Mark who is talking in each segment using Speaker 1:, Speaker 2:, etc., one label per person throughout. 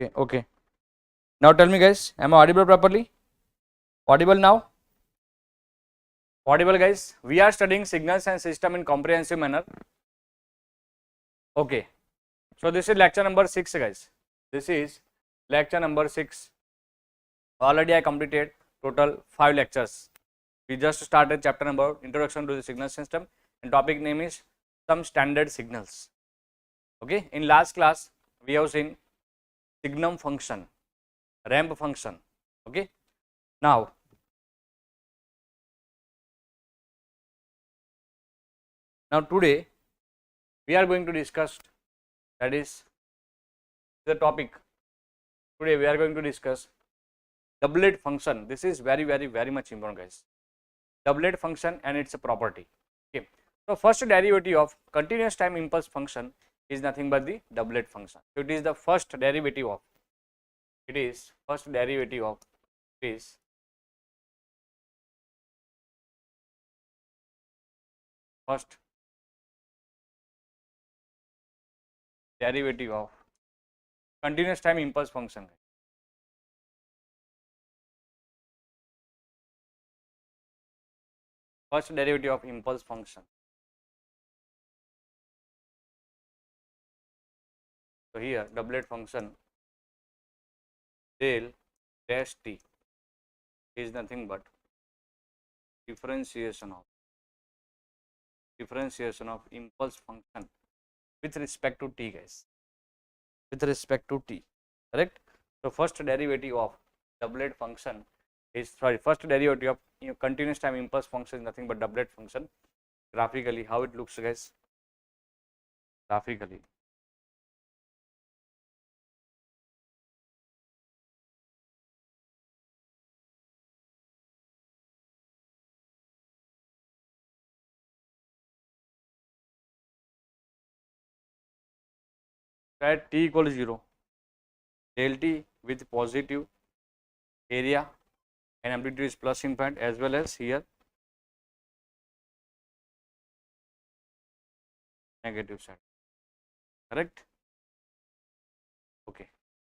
Speaker 1: Okay. Now tell me guys, am I audible properly? Audible now? Audible guys? We are studying signals and system in comprehensive manner. Okay. So this is lecture number 6 guys. This is lecture number 6. Already I completed total 5 lectures. We just started chapter number introduction to the signal system and topic name is some standard signals. Okay. In last class we have seen signum function, ramp function. Okay. Now today we are going to discuss, that is the topic. Today we are going to discuss doublet function. This is very much important guys. Doublet function and its property. Okay. So first derivative of continuous time impulse function is nothing but the doublet function. So it is the first derivative of, first derivative of continuous time impulse function. First derivative of impulse function. So here doublet function del dash t is nothing but differentiation of impulse function with respect to t guys, with respect to t, correct. So first derivative of doublet function is, first derivative of continuous time impulse function is nothing but doublet function. Graphically how it looks guys, graphically at t equals 0, del t with positive area and amplitude is plus infinite, as well as here negative side, correct. Okay.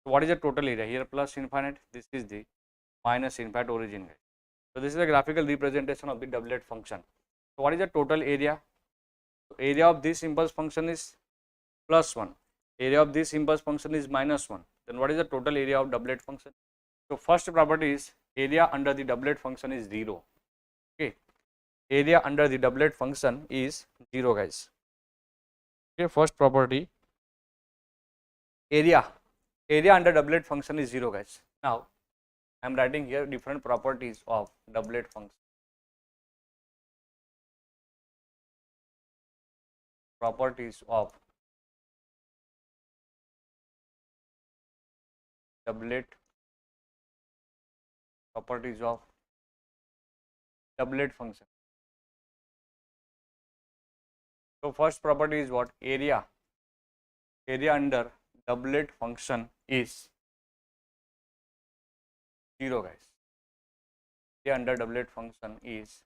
Speaker 1: So what is the total area? Here plus infinite, this is the minus infinite origin guys. So this is a graphical representation of the doublet function. So what is the total area? So area of this impulse function is plus 1, area of this impulse function is minus 1. Then what is the total area of doublet function? So first property is area under the doublet function is 0. Okay, area under the doublet function is 0 guys. Okay, first property, area under doublet function is 0 guys. Now I am writing here different properties of doublet function. Properties of doublet, function. So first property is what? Area under doublet function is 0 guys. Area under doublet function is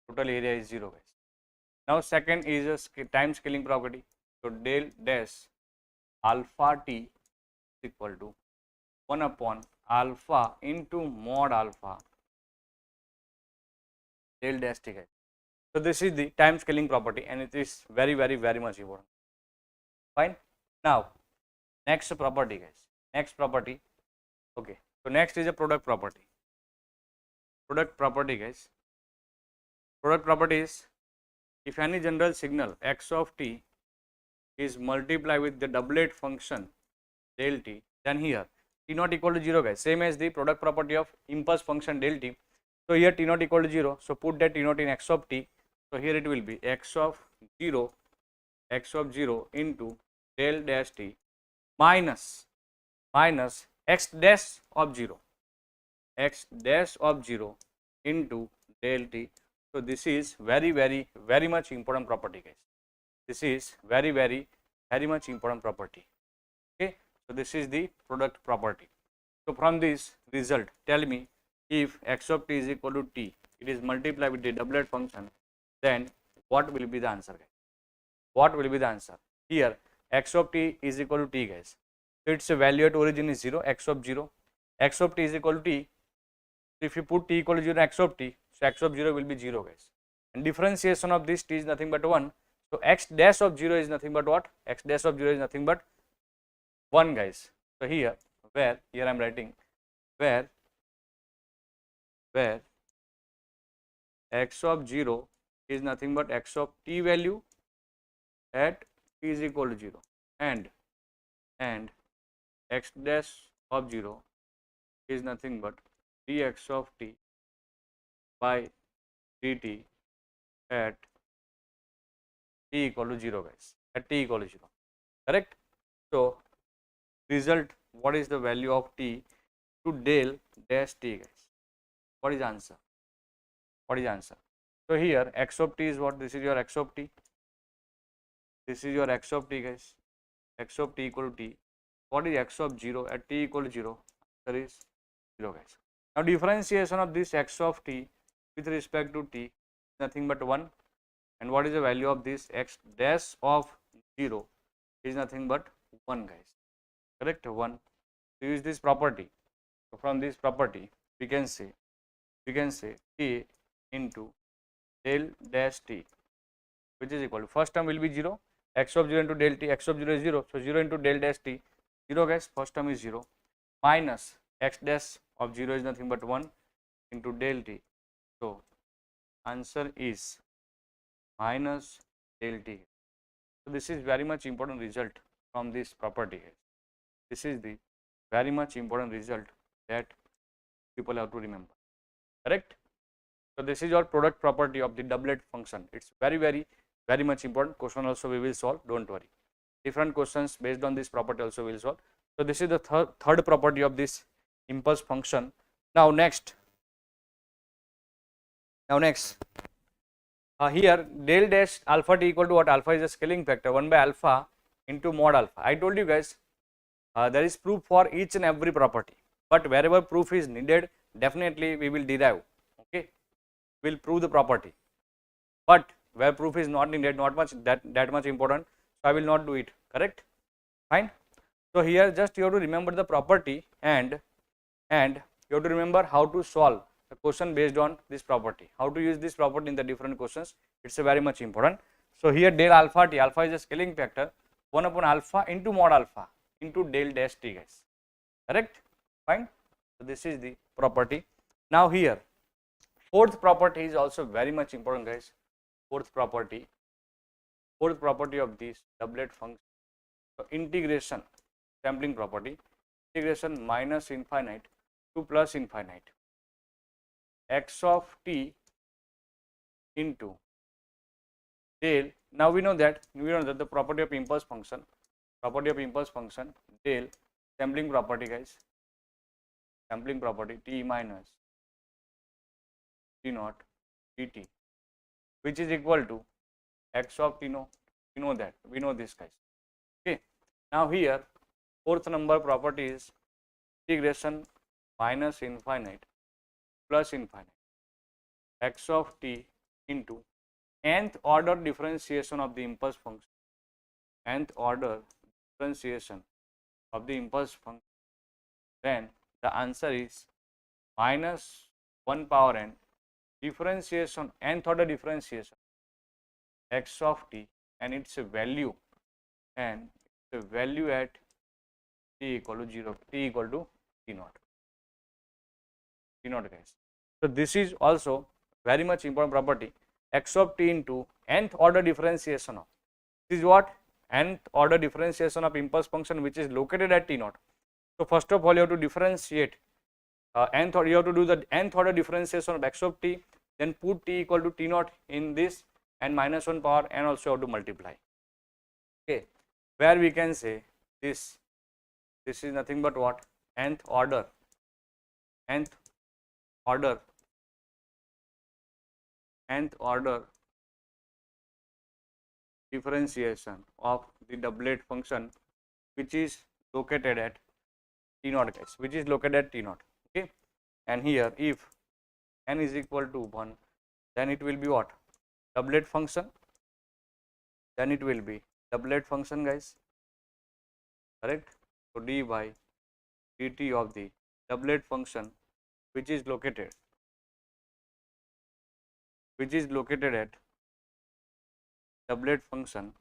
Speaker 1: total area is 0 guys. Now second is a time scaling property. So del dash alpha t is equal to 1 upon alpha into mod alpha del dash t guys. So this is the time scaling property and it is very much important. Fine. Now next property guys, next property. Okay, so next is a product property. Product property guys, product property is if any general signal x of t is multiplied with the doublet function del t, then here t not equal to 0 guys, same as the product property of impulse function del t. So here t not equal to 0, so put that t not in x of t. So here it will be x of 0 into del dash t minus x dash of 0 into del t. So this is very much important property guys. This is very much important property. Okay, so this is the product property. So from this result, tell me if x of t is equal to t, it is multiplied with the doublet function, then what will be the answer, guys? What will be the answer? Here x of t is equal to t, guys. So its value at origin is 0, x of 0. X of t is equal to t. So if you put t equal to 0, x of t, so x of 0 will be 0, guys. And differentiation of this t is nothing but 1. So x dash of 0 is nothing but what? X dash of 0 is nothing but 1, guys. So here I am writing where x of 0 is nothing but x of t value at t is equal to 0, and x dash of 0 is nothing but dx of t by dt at t equal to 0, guys, at t equal to 0, correct? So result, what is the value of t to del dash t, guys? What is the answer? What is the answer? So here x of t is what? This is your x of t. This is your x of t, guys. X of t equal to t. What is x of 0 at t equal to 0? Answer is 0, guys. Now differentiation of this x of t with respect to t is nothing but 1. And what is the value of this x dash of 0 is nothing but 1, guys. Correct? 1. So use this property. So from this property we can say t into del dash t, which is equal to, first term will be 0, x of 0 into del t, x of 0 is 0, so 0 into del dash t, 0, guys, first term is 0, minus x dash of 0 is nothing but 1 into del t. So answer is minus del t. So this is very much important result from this property. This is the very much important result that people have to remember, correct? So this is your product property of the doublet function. It's very much important. Question also we will solve, don't worry. Different questions based on this property also we will solve. So this is the third property of this impulse function. Now next, here del dash alpha t equal to what? Alpha is a scaling factor, 1 by alpha into mod alpha. I told you guys there is proof for each and every property, but wherever proof is needed, definitely we will derive, okay, we will prove the property. But where proof is not needed, not much that much important, so I will not do it, correct? Fine. So here just you have to remember the property, and you have to remember how to solve the question based on this property, how to use this property in the different questions. It's a very much important. So here del alpha t, alpha is a scaling factor, 1 upon alpha into mod alpha into del dash t, guys, correct? Fine. So this is the property. Now here fourth property is also very much important, guys. Fourth property of this doublet function. So integration, sampling property, integration minus infinite to plus infinite x of t into del. Now we know that the property of impulse function, del sampling property, guys, sampling property t minus t naught dt, which is equal to x of t naught. We know this, guys. Okay. Now here fourth number property is integration minus infinite plus infinite x of t into nth order differentiation of the impulse function, nth order differentiation of the impulse function, then the answer is minus 1 power n differentiation, nth order differentiation x of t, and its a value at t equal to 0, t equal to t naught, guys. So this is also very much important property, x of t into nth order differentiation of, this is what? Nth order differentiation of impulse function which is located at t naught. So first of all you have to differentiate you have to do the nth order differentiation of x of t, then put t equal to t naught in this, and minus 1 power n also have to multiply, okay, where we can say this is nothing but what? Nth order differentiation of the doublet function which is located at t naught, guys, which is located at t naught, okay. And here if n is equal to 1, then it will be what? Doublet function. Then it will be doublet function, guys. Correct? So d by dt of the doublet function, which is located at doublet function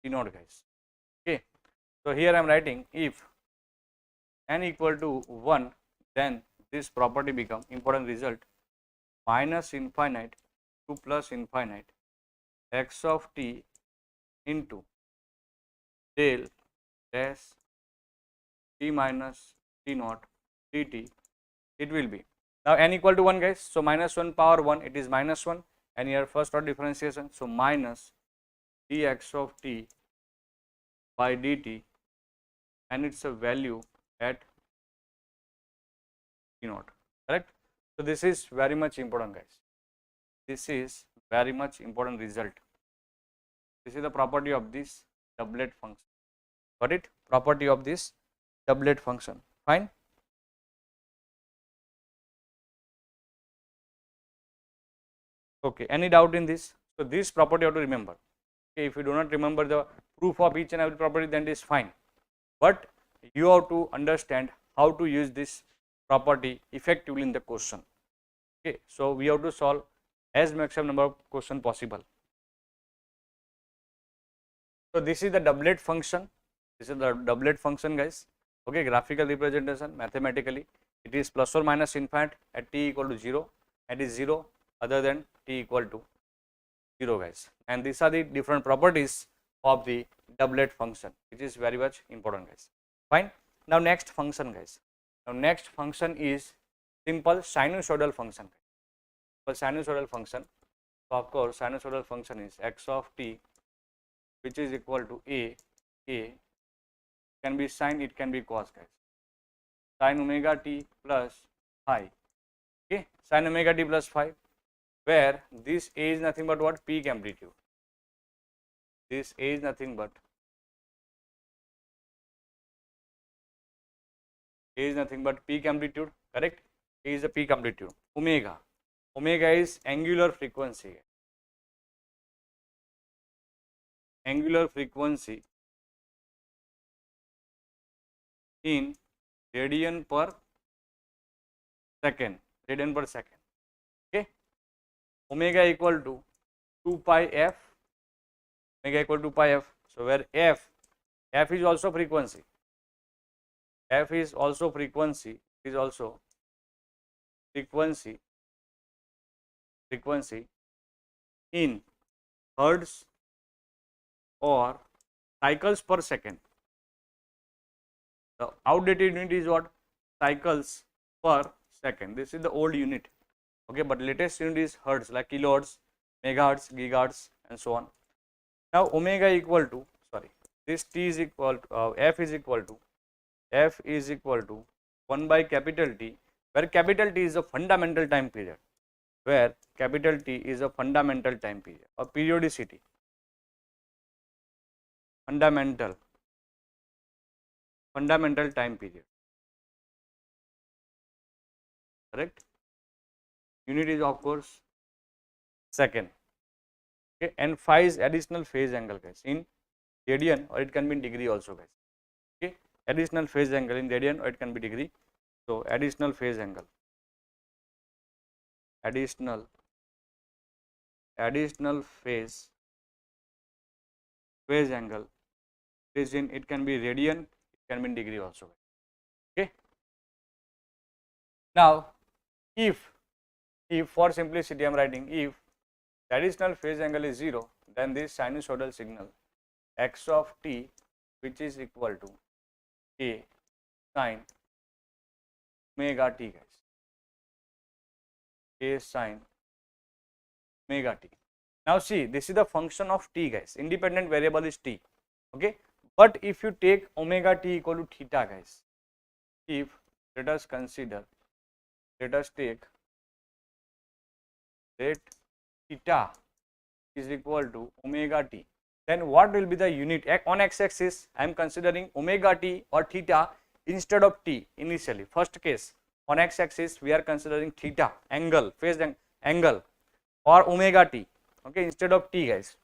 Speaker 1: T naught, guys. Okay. So here I am writing if n equal to 1, then this property become important result minus infinite to plus infinite x of t into del dash t minus t naught dt. It will be now n equal to 1, guys. So minus 1 power 1, it is minus 1, and here first order differentiation. So minus dx of t by dt, and it's a value at t naught. Correct? So this is very much important, guys. This is very much important result. This is the property of this doublet function. Got it? Property of this doublet function. Fine. Okay. Any doubt in this? So this property you have to remember. Okay. If you do not remember the proof of each and every property, then it is fine. But you have to understand how to use this property effectively in the question. Okay. So we have to solve as maximum number of question possible. So this is the doublet function. This is the doublet function, guys. Okay, graphical representation mathematically, it is plus or minus infinite at t equal to 0, and is 0 other than t equal to 0, guys. And these are the different properties of the doublet function, which is very much important, guys. Fine. Now next function, guys. Now next function is simple sinusoidal function. For sinusoidal function, so of course sinusoidal function is x of t, which is equal to a can be sine, it can be cos, guys. Sin omega t plus phi. Okay, sin omega t plus phi, where this a is nothing but what? Peak amplitude. This a is nothing but peak amplitude. Correct? A is the peak amplitude. Omega is angular frequency. Angular frequency in radian per second. Okay. Omega equal to 2 pi f. Omega equal to pi f. So where f is also frequency. F is also frequency. Frequency in hertz or cycles per second. The outdated unit is what? Cycles per second. This is the old unit. Okay, but latest unit is hertz, like kilohertz, megahertz, gigahertz, and so on. Now omega equal to, this t is equal to, f is equal to 1 by capital T, where capital T is a fundamental time period. Or periodicity. Fundamental time period. Correct? Unit is of course second. Okay, and phi is additional phase angle, guys, in radian, or it can be in degree also, guys. Okay, additional phase angle in radian, or it can be degree. So additional phase angle is in, it can be radian, it can be in degree also. Okay. Now if for simplicity I am writing, if the additional phase angle is 0, then this sinusoidal signal x of t, which is equal to a sin omega t, guys. A sin omega t. Now see, this is the function of t, guys. Independent variable is t. Okay, but if you take omega t equal to theta, guys, if let us take that theta is equal to omega t, then what will be the unit? On x-axis I am considering omega t or theta instead of t initially. First case, on x-axis we are considering theta, angle, phase angle, or omega t, okay, instead of t, guys.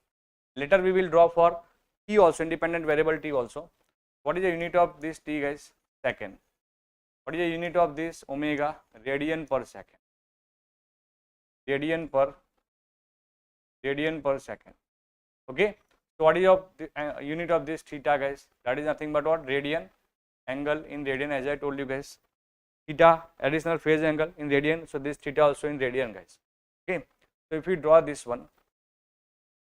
Speaker 1: Later we will draw for t also, independent variable t also. What is the unit of this t, guys? Second. What is the unit of this omega? Radian per second. Radian per second. Okay. So what is your unit of this theta, guys? That is nothing but what? Radian. Angle in radian, as I told you, guys. Theta, additional phase angle in radian. So this theta also in radian, guys. Okay. So if we draw this one,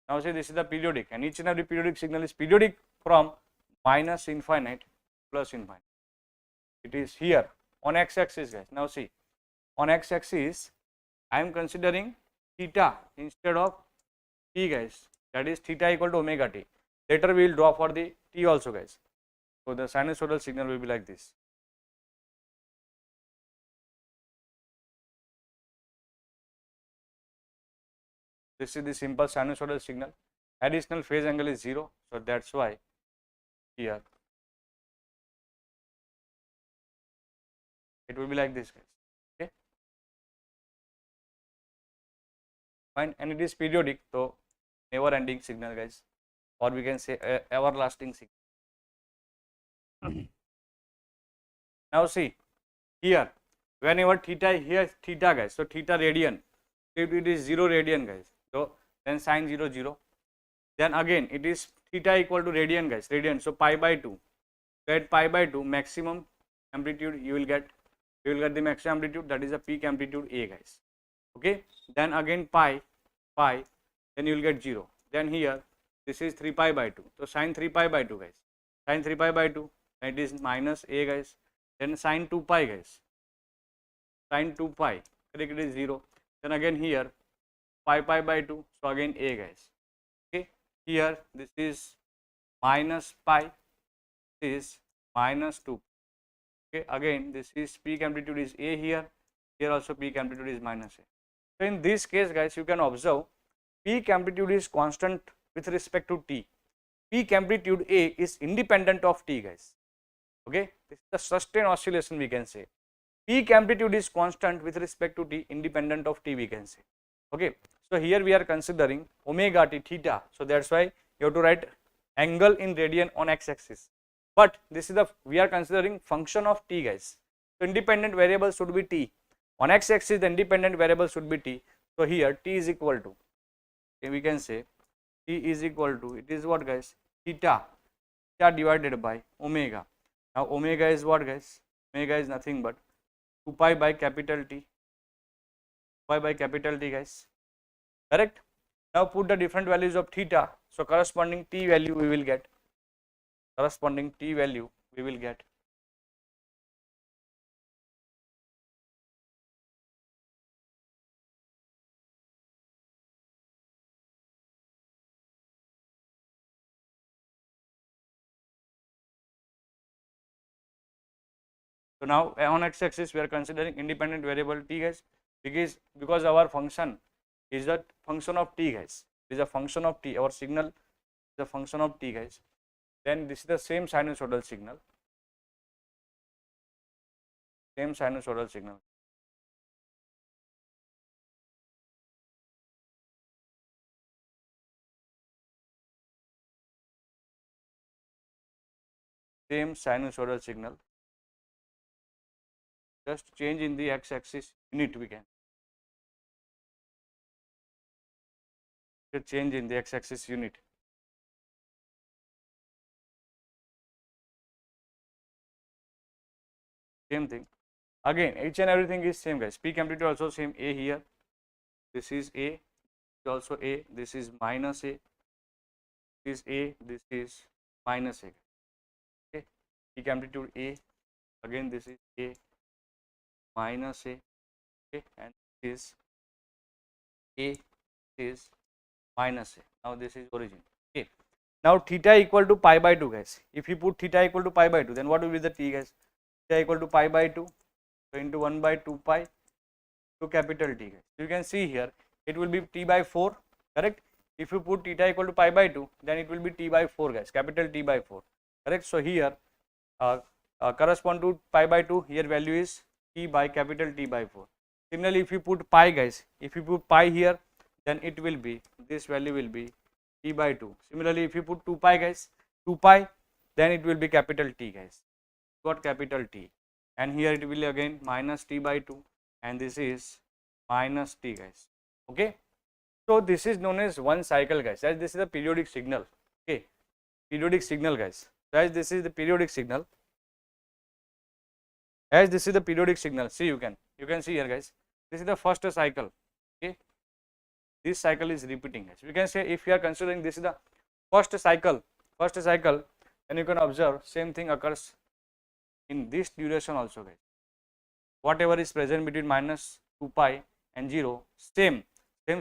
Speaker 1: now say this is the periodic, and each and every periodic signal is periodic from minus infinite to plus infinite. It is here on x-axis, guys. Now see, on x-axis I am considering theta instead of t, guys. That is theta equal to omega t. Later we will draw for the t also, guys. So the sinusoidal signal will be like this. This is the simple sinusoidal signal. Additional phase angle is 0, so that's why here it will be like this, guys. Okay, fine. And it is periodic, so never ending signal, guys, or we can say everlasting signal. Now see here, whenever theta, here theta, guys, so theta radian, if it is 0 radian, guys, so then sine 0 0, then again it is theta equal to radian, guys, radian, so pi by 2. At pi by 2 maximum amplitude you will get the maximum amplitude, that is a peak amplitude A, guys. Okay, then again pi, then you will get 0. Then here this is 3 pi by 2, so sine 3 pi by 2, guys, sine 3 pi by 2, and it is minus A, guys. Then sine 2 pi, guys, sine 2 pi, correct, it is 0. Then again here pi by 2, so again A, guys. Okay, here this is minus pi, this is minus 2. Okay, again this is peak amplitude is A here also peak amplitude is minus A. So in this case, guys, you can observe peak amplitude is constant with respect to t. Peak amplitude A is independent of t, guys. Okay, this is the sustained oscillation, we can say. Peak amplitude is constant with respect to t, independent of t, we can say. Okay, so here we are considering omega t, theta, so that's why you have to write angle in radian on x-axis. But this is we are considering function of t, guys. So independent variable should be t. On x-axis the independent variable should be t. So here t is equal to, okay, we can say t is equal to, it is what, guys, theta divided by omega. Now omega is what, guys? Omega is nothing but 2 pi by capital T. 2 pi by capital T, guys. Correct? Now put the different values of theta. So corresponding t value we will get. Corresponding t value we will get. So now on x-axis we are considering independent variable t, guys, because our function is a function of t, guys. It is a function of t. Our signal is a function of t, guys. Then this is the same sinusoidal signal. Same sinusoidal signal. Same sinusoidal signal. Just change in the x-axis unit, we can. Just change in the x-axis unit. Same thing. Again, each and everything is same, guys. Peak amplitude also same. A here. This is A. This is also A. This is minus A. This is A. This is minus A. Okay. Peak amplitude A. Again, this is A minus A. Okay. And this is A. This is minus A. Now this is origin. Okay. Now theta equal to pi by 2, guys. If you put theta equal to pi by 2, then what will be the t, guys? Theta equal to pi by 2. So into 1 by 2 pi to capital T, guys. You can see here it will be t by 4, correct? If you put theta equal to pi by 2, then it will be t by 4, guys, capital T by 4, correct? So here correspond to pi by 2, here value is T by capital T by 4. Similarly, if you put pi guys, if you put pi here, then it will be, this value will be T by 2. Similarly, if you put 2 pi guys, 2 pi, then it will be capital T guys, got capital T, and here it will again minus T by 2, and this is minus T guys. Okay, so this is known as one cycle guys, as this is the periodic signal. Okay, periodic signal guys, as this is the periodic signal, as this is the periodic signal. See, you can see here guys, this is the first cycle. Okay, this cycle is repeating guys. We can say, if you are considering this is the first cycle, then you can observe same thing occurs in this duration also guys. Whatever is present between minus 2 pi and 0, same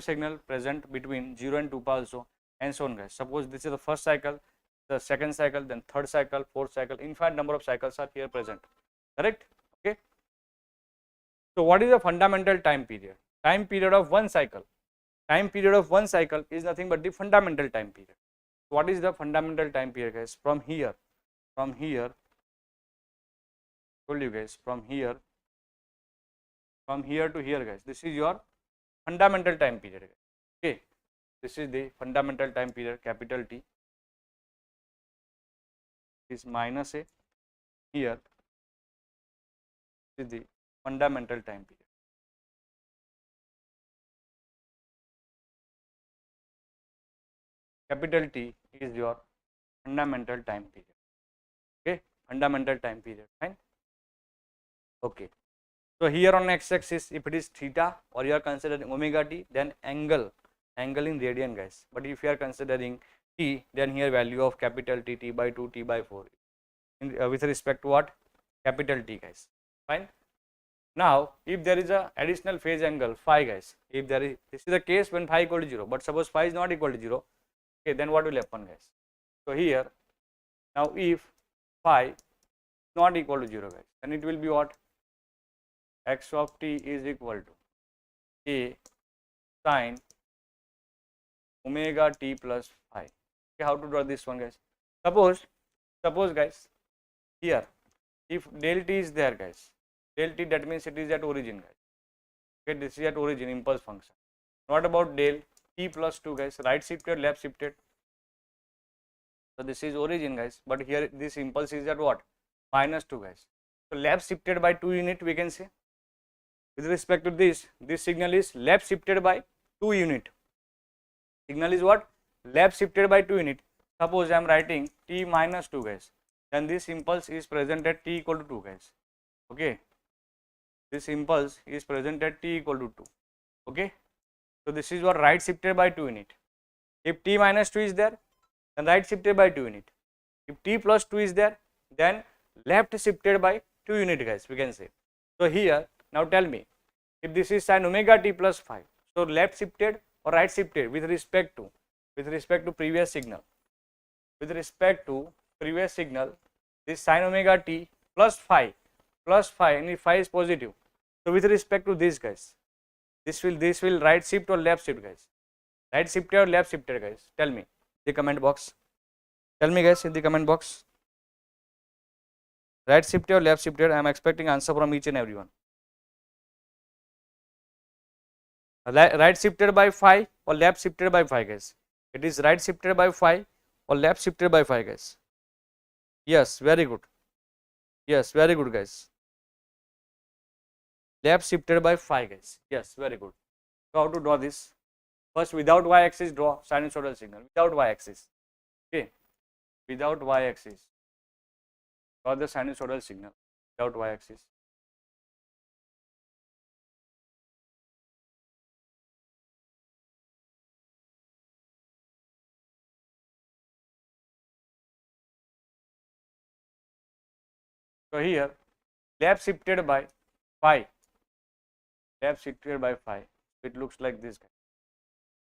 Speaker 1: signal present between 0 and 2 pi also, and so on guys. Suppose this is the first cycle, the second cycle, then third cycle, fourth cycle, infinite number of cycles are here present, correct? Okay, so what is the fundamental time period? Time period of one cycle. Time period of one cycle is nothing but the fundamental time period. What is the fundamental time period guys? From here told you guys, from here to here guys, this is your fundamental time period guys. Okay, this is the fundamental time period, capital T is minus a, here is the fundamental time period. Capital T is your fundamental time period. Okay, fundamental time period, fine. Okay, so here on x-axis, if it is theta or you are considering omega t, then angle in radian guys. But if you are considering t, then here value of capital T, T by 2, T by 4 with respect to what? Capital T guys, fine. Now, if there is a additional phase angle phi guys, if there is, this is the case when phi equal to 0, but suppose phi is not equal to 0, okay, then what will happen guys? So here, now if phi is not equal to 0 guys, then it will be what? X of t is equal to a sin omega t plus phi. Okay, how to draw this one guys? Suppose guys, here if del t is there guys, del t, that means it is at origin guys. Okay, this is at origin impulse function. What about del t plus 2 guys? Right shifted, left shifted. So this is origin guys, but here this impulse is at what? Minus 2 guys. So left shifted by 2 unit, we can say. With respect to this signal is left shifted by 2 unit. Signal is what? Left shifted by 2 unit. Suppose I am writing t minus 2 guys, then this impulse is present at t equal to 2 guys. Okay, this impulse is present at t equal to 2. Okay, so this is what right shifted by 2 unit. If t minus 2 is there, then right shifted by 2 unit. If t plus 2 is there, then left shifted by 2 unit guys, we can say. So here, now tell me, if this is sin omega t plus phi, so left shifted or right shifted with respect to previous signal. With respect to previous signal, this sin omega t plus phi, and if phi is positive, so with respect to this guys, this will right shift or left shift guys? Right shifted or left shifted guys? Tell me in the comment box. Tell me guys in the comment box. Right shifted or left shifted? I am expecting answer from each and everyone. Right shifted by phi or left shifted by phi guys? It is right shifted by phi or left shifted by phi guys? Yes, very good. Yes, very good guys. Left shifted by phi guys. Yes, very good. So how to draw this? First, without y-axis, draw sinusoidal signal. Without y-axis. Okay. Without y-axis, draw the sinusoidal signal. Without y-axis. So here, left shifted by phi. Left shifted by phi. It looks like this guy.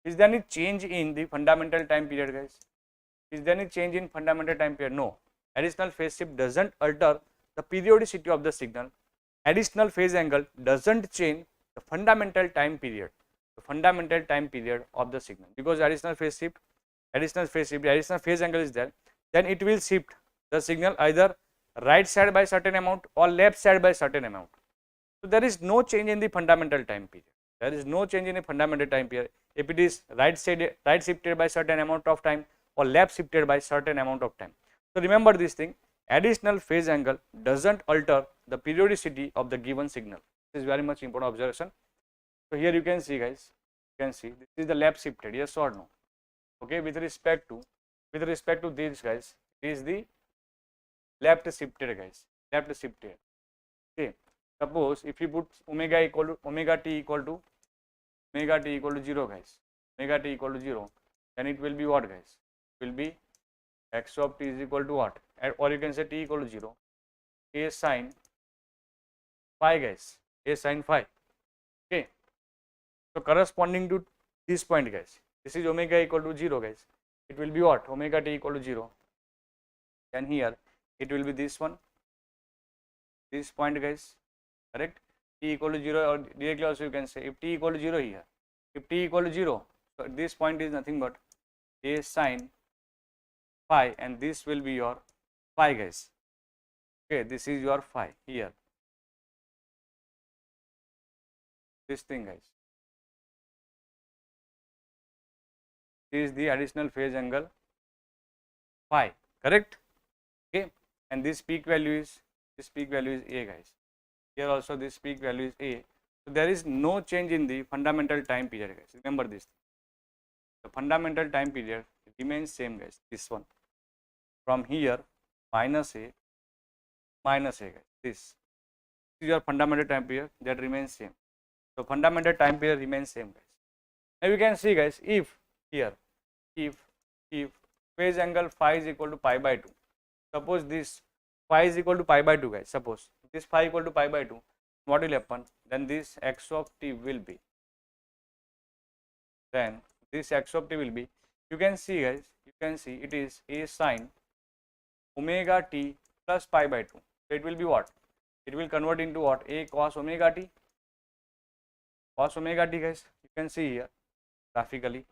Speaker 1: Is there any change in the fundamental time period guys? Is there any change in fundamental time period? No. Additional phase shift doesn't alter the periodicity of the signal. Additional phase angle doesn't change the fundamental time period. The fundamental time period of the signal, because additional phase angle is there, then it will shift the signal either right side by certain amount or left side by certain amount. So there is no change in the fundamental time period. There is no change in the fundamental time period if it is right shifted by certain amount of time or left shifted by certain amount of time. So remember this thing, additional phase angle doesn't alter the periodicity of the given signal. This is very much important observation. So here you can see guys, you can see this is the left shifted, yes or no? Okay, with respect to this guys, it is the left shifted guys, left shifted. Okay, suppose if you put omega t equal to 0 guys, omega t equal to 0, then it will be what guys? It will be x of t is equal to what? Or you can say t equal to 0, a sin phi guys, a sin phi. Okay, so corresponding to this point guys, this is omega equal to 0 guys, it will be what? Omega t equal to 0, and here it will be this one, this point guys, correct? T equal to 0, or directly also you can say if t equal to 0 here, if t equal to 0, so this point is nothing but a sin phi, and this will be your phi guys. Okay, this is your phi here, this thing guys, this is the additional phase angle phi, correct? Okay, and this peak value is a guys. Here also this peak value is a. So there is no change in the fundamental time period guys. Remember this. The fundamental time period remains same guys. This one from here minus a guys. This is your fundamental time period, that remains same. So fundamental time period remains same guys. Now you can see guys, if here if phase angle phi is equal to pi by 2, suppose this phi is equal to pi by 2 guys, suppose this phi equal to pi by 2, what will happen? Then this x of t will be, you can see guys, you can see it is a sin omega t plus pi by 2. So it will be what? It will convert into what? A cos omega t, guys. You can see here graphically.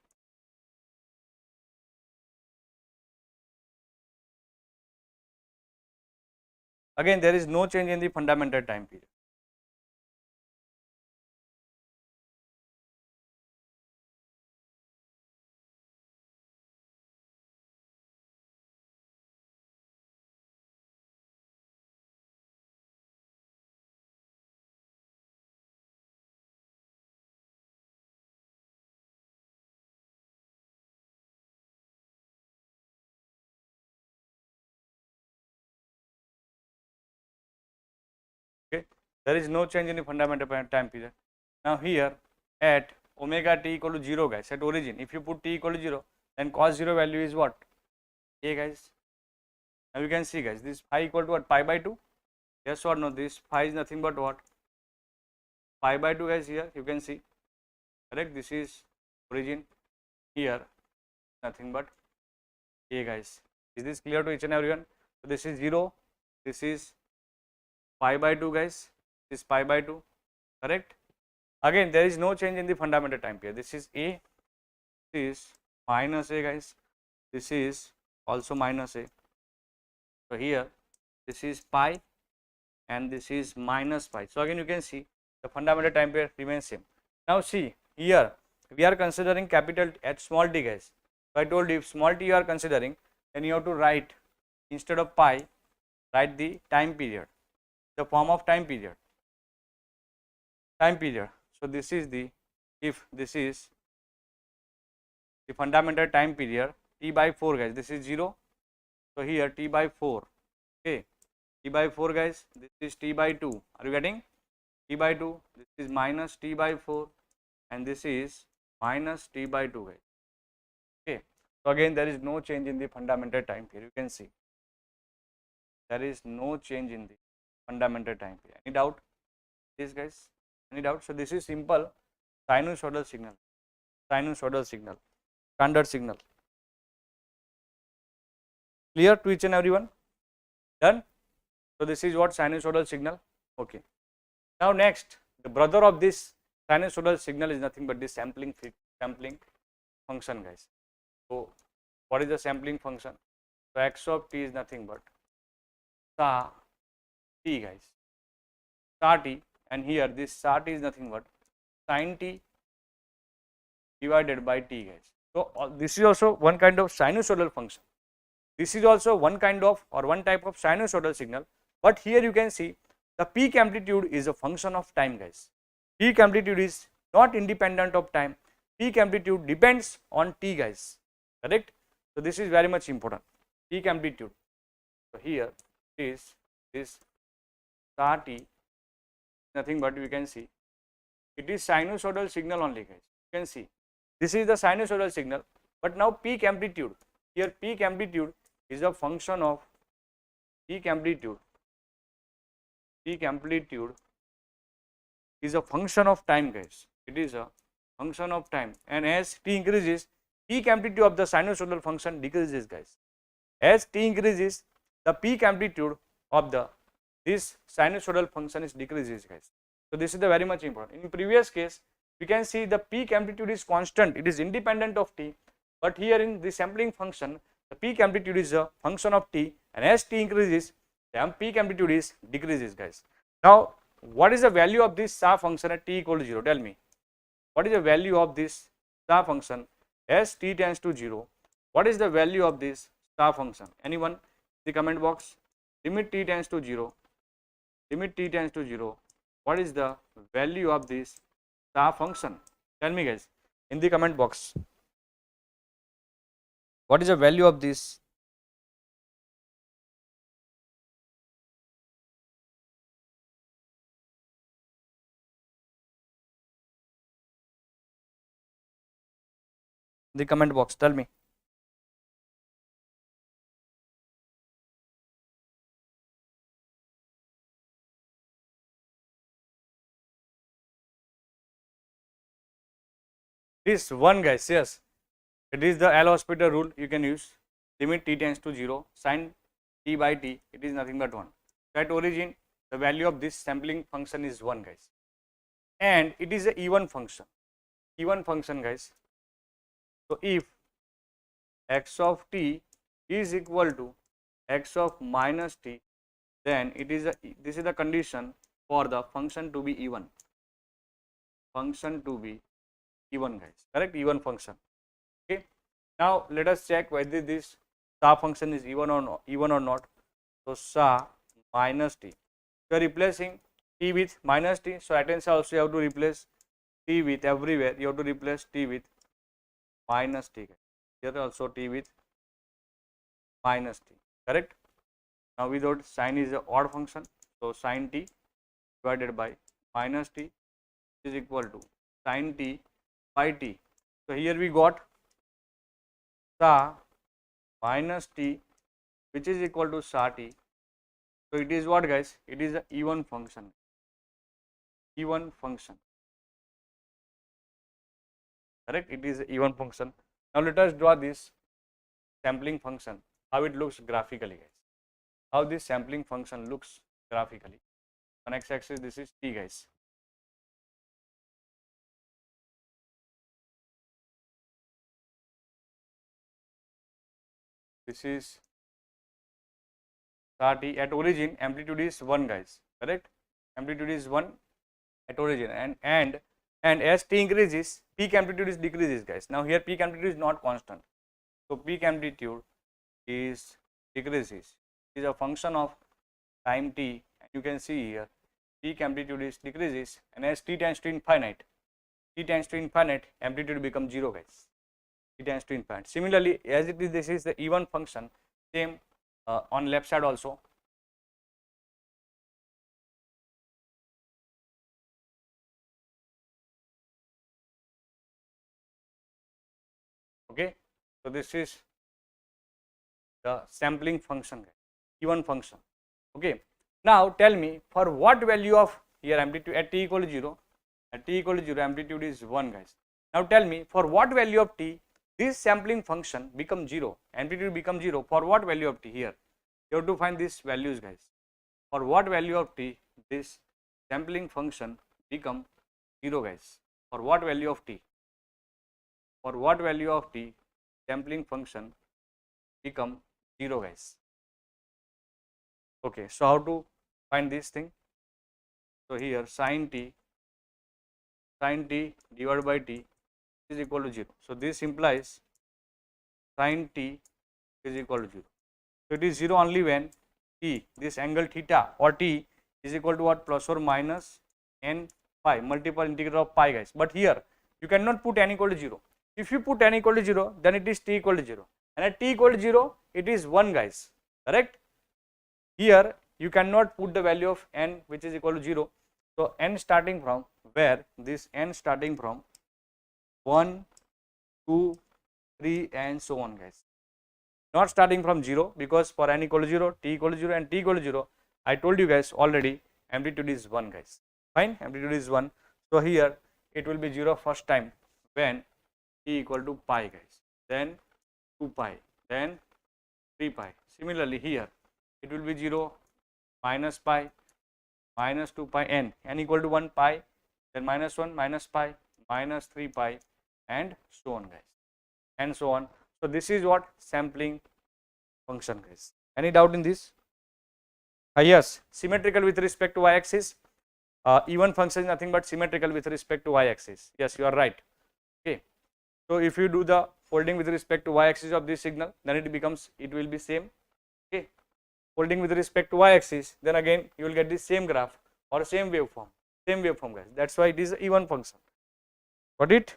Speaker 1: Again, there is no change in the fundamental time period. Okay, there is no change in the fundamental time period. Now here at omega t equal to 0 guys, at origin, if you put t equal to 0, then cos 0 value is what? A guys. Now you can see guys, this phi equal to what? Pi by 2. Yes or no? This phi is nothing but what? Pi by 2 guys. Here you can see, correct? This is origin, here nothing but a guys. Is this clear to each and everyone? So this is 0, this is pi by 2 guys, this is pi by 2, correct? Again, there is no change in the fundamental time period. This is a, this is minus a guys, this is also minus a. So here this is pi and this is minus pi. So again you can see the fundamental time period remains same. Now see here we are considering capital H small t guys. So I told you if small t you are considering, then you have to write, instead of pi, write the time period, the form of time period. So this is the, if this is the fundamental time period t by 4 guys, this is 0. So here t by 4, okay, t by 4 guys, this is t by 2. Are you getting? T by 2, this is minus t by 4 and this is minus t by 2 guys. Okay, so again there is no change in the fundamental time period. You can see there is no change in the fundamental time period. Any doubt? This guys, any doubt? So this is simple sinusoidal signal, standard signal. Clear to each and everyone? Done? So this is what sinusoidal signal. Okay. Now next, the brother of this sinusoidal signal is nothing but this sampling function guys. So what is the sampling function? So x of t is nothing but sa t guys, sa t, and here this sa t is nothing but sin t divided by t guys. So this is also one kind of sinusoidal function. This is also one kind of or one type of sinusoidal signal, but here you can see the peak amplitude is a function of time guys. Peak amplitude is not independent of time. Peak amplitude depends on t guys, correct? So this is very much important, peak amplitude. So here is this sa t, nothing but we can see it is sinusoidal signal only guys. You can see this is the sinusoidal signal, but now peak amplitude, here peak amplitude is a function of peak amplitude is a function of time guys. It is a function of time, and as t increases, peak amplitude of the sinusoidal function decreases guys. As t increases, the peak amplitude of the this sinusoidal function is decreases guys. So this is the very much important. In previous case, we can see the peak amplitude is constant, it is independent of t, but here in the sampling function, the peak amplitude is a function of t, and as t increases, the peak amplitude is decreases guys. Now what is the value of this sa function at t equal to 0? Tell me, what is the value of this sa function as t tends to 0? What is the value of this sa function? Anyone in the comment box? Limit t tends to 0, limit t tends to 0, what is the value of this sa function? Tell me guys in the comment box, what is the value of this? The comment box, tell me. This one guys, yes, it is the L'Hospital rule. You can use limit t tends to 0, sin t by t, it is nothing but 1. At origin, the value of this sampling function is 1 guys, and it is a even function, even function guys. So if x of t is equal to x of minus t, then it is this is the condition for the function to be even, function to be even guys, correct? Even function. Okay, now let us check whether this sa function is even or not. So sa minus t, you are replacing t with minus t, so at answer also you have to replace t with, everywhere you have to replace t with minus t, here also t with minus t, correct? Now without sin is an odd function, so sin t divided by minus t is equal to sin t by t. So here we got sa minus t which is equal to sa t. So it is what guys? It is an even function, even function, correct? It is an even function. Now let us draw this sampling function, how it looks graphically guys, how this sampling function looks graphically. On x axis this is t guys, this is sa t. At origin amplitude is 1 guys, correct? Amplitude is 1 at origin, and as t increases, peak amplitude is decreases guys. Now here peak amplitude is not constant, so peak amplitude is decreases, it is a function of time t, and you can see here peak amplitude is decreases, and as t tends to infinite, amplitude becomes 0 guys, t tends to infinite. Similarly, as it is, this is the even function, same on left side also. Okay, so this is the sampling function, even function. Okay, now tell me for what value of here amplitude at t equal to 0, at t equal to 0 amplitude is 1 guys. Now tell me for what value of t this sampling function becomes 0, amplitude becomes 0, for what value of t? Here you have to find these values guys. For what value of t this sampling function become 0 guys? For what value of t? For what value of t sampling function become 0 guys? Okay, so how to find this thing? So here sine t divided by t is equal to 0. So this implies sine t is equal to 0. So it is 0 only when t, this angle theta or t is equal to what? Plus or minus n pi, multiple integral of pi, guys. But here you cannot put n equal to 0. If you put n equal to 0, then it is t equal to 0, and at t equal to 0 it is 1, guys, correct? Here you cannot put the value of n which is equal to 0. So n starting from where? This n starting from 1, 2, 3 and so on, guys. Not starting from 0, because for n equal to 0, t equal to 0 and t equal to 0, I told you guys already, amplitude is 1, guys. Fine, amplitude is 1. So here it will be 0 first time when t equal to pi, guys, then 2 pi, then 3 pi. Similarly here it will be 0, minus pi, minus 2 pi, n equal to 1 pi, then minus 1, minus pi, minus 3 pi and so on, guys, and so on. So this is what sampling function, guys. Any doubt in this? Yes, symmetrical with respect to y-axis. Even function is nothing but symmetrical with respect to y-axis. Yes, you are right. Okay. So if you do the folding with respect to y-axis of this signal, then it will be same. Okay. Folding with respect to y-axis, then again you will get the same graph or same waveform, guys. That's why it is an even function. Got it?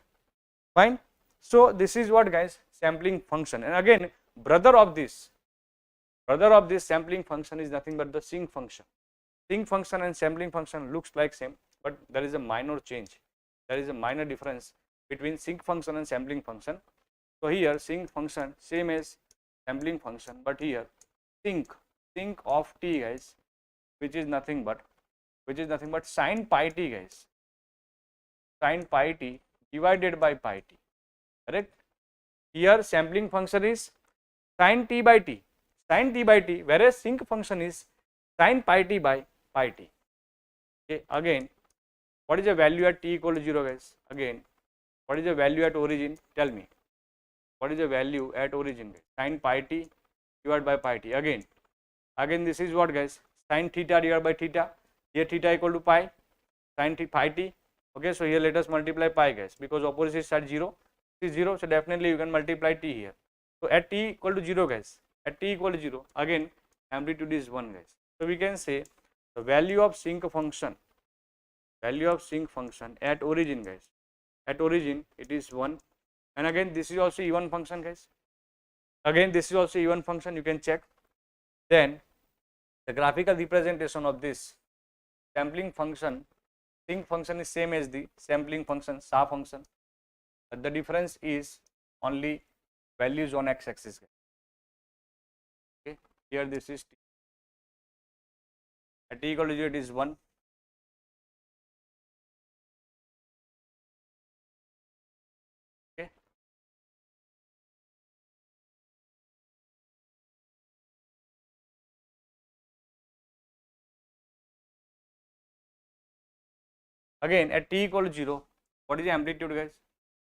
Speaker 1: Fine. So this is what, guys, sampling function. And again, brother of this sampling function is nothing but the sinc function. Sinc function and sampling function looks like same, but there is a minor change. There is a minor difference between sinc function and sampling function. So here sinc function same as sampling function, but here sinc of t, guys, which is nothing but sine pi t, guys, sine pi t divided by pi t, correct? Here sampling function is sine t by t, whereas sinc function is sine pi t by pi t. Okay, again, what is the value at t equal to 0, guys? Again, what is the value at origin? Tell me. What is the value at origin, guys? Sine pi t divided by pi t. Again this is what, guys? Sine theta divided by theta. Here theta equal to pi, sine pi t. Okay, so here let us multiply pi, guys, because opposite side 0 is 0, so definitely you can multiply t here. So at t equal to 0, guys, at t equal to 0, again amplitude is 1, guys. So we can say the value of sinc function at origin, guys, at origin it is 1. And again this is also even function, guys. Again this is also even function, you can check. Then the graphical representation of this sampling function, sinc function, is same as the sampling function, SA function. But the difference is only values on x-axis. Okay, here this is t. At t equal to 0 it is 1. Okay. Again at t equal to 0, what is the amplitude, guys?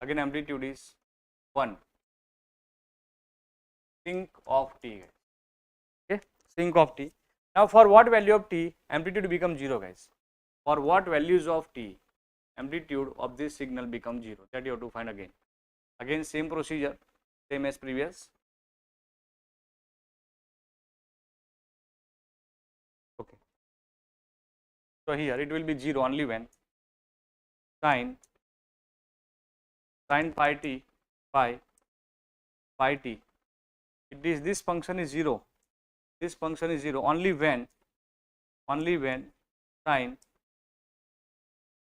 Speaker 1: Again amplitude is 1. Sinc of t, guys. Okay, sinc of t. Now for what value of t amplitude becomes 0, guys? For what values of t amplitude of this signal becomes 0? That you have to find again. Again same procedure, same as previous. Okay. So here it will be 0 only when sine pi t by pi t. It is, this function is 0. This function is 0 only when sine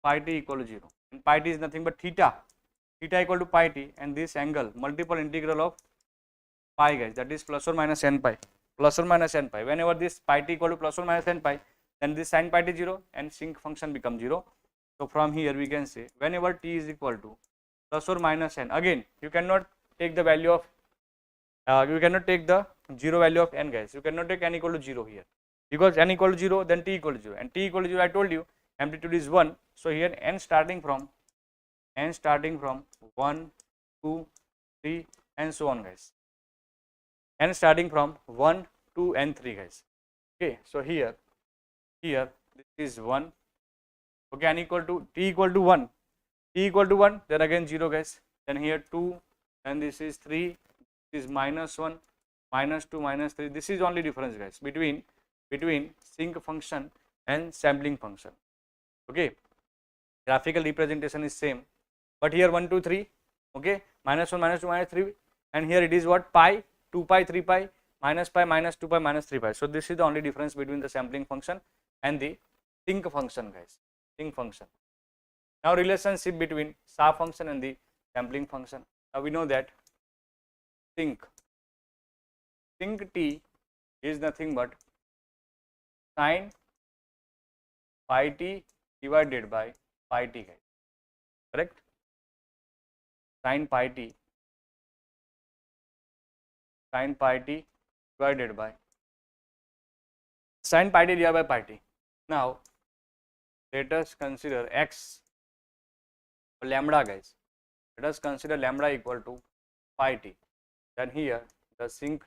Speaker 1: pi t equal to 0. And pi t is nothing but theta equal to pi t, and this angle multiple integral of pi, guys, that is plus or minus n pi. Whenever this pi t equal to plus or minus n pi, then this sine pi t 0 and sinc function becomes 0. So from here we can say whenever t is equal to plus or minus n, again you cannot take the value of you cannot take the 0 value of n, guys. You cannot take n equal to 0 here, because n equal to 0, then t equal to 0, and t equal to 0 I told you amplitude is 1. So here n starting from 1, 2, 3 and so on, guys. N starting from 1, 2 and 3, guys. Okay, so here this is 1, okay, and equal to t equal to 1, then again 0 guys, then here 2, and this is 3, this is -1, -2, -3. This is only difference guys between sinc function and sampling function. Okay, graphical representation is same, but here 1 2 3, okay, -1 -2 -3, and here it is what, pi, 2 pi, 3 pi, -pi, -2 pi, -3 pi. So this is the only difference between the sampling function and the sinc function guys, sinc function. Now relationship between SAR function and the sampling function. Now we know that sinc t is nothing but sin pi t divided by pi t guys, correct? Sin pi t divided by pi t. Now let us consider x or lambda guys. Let us consider lambda equal to pi t. Then here the sinc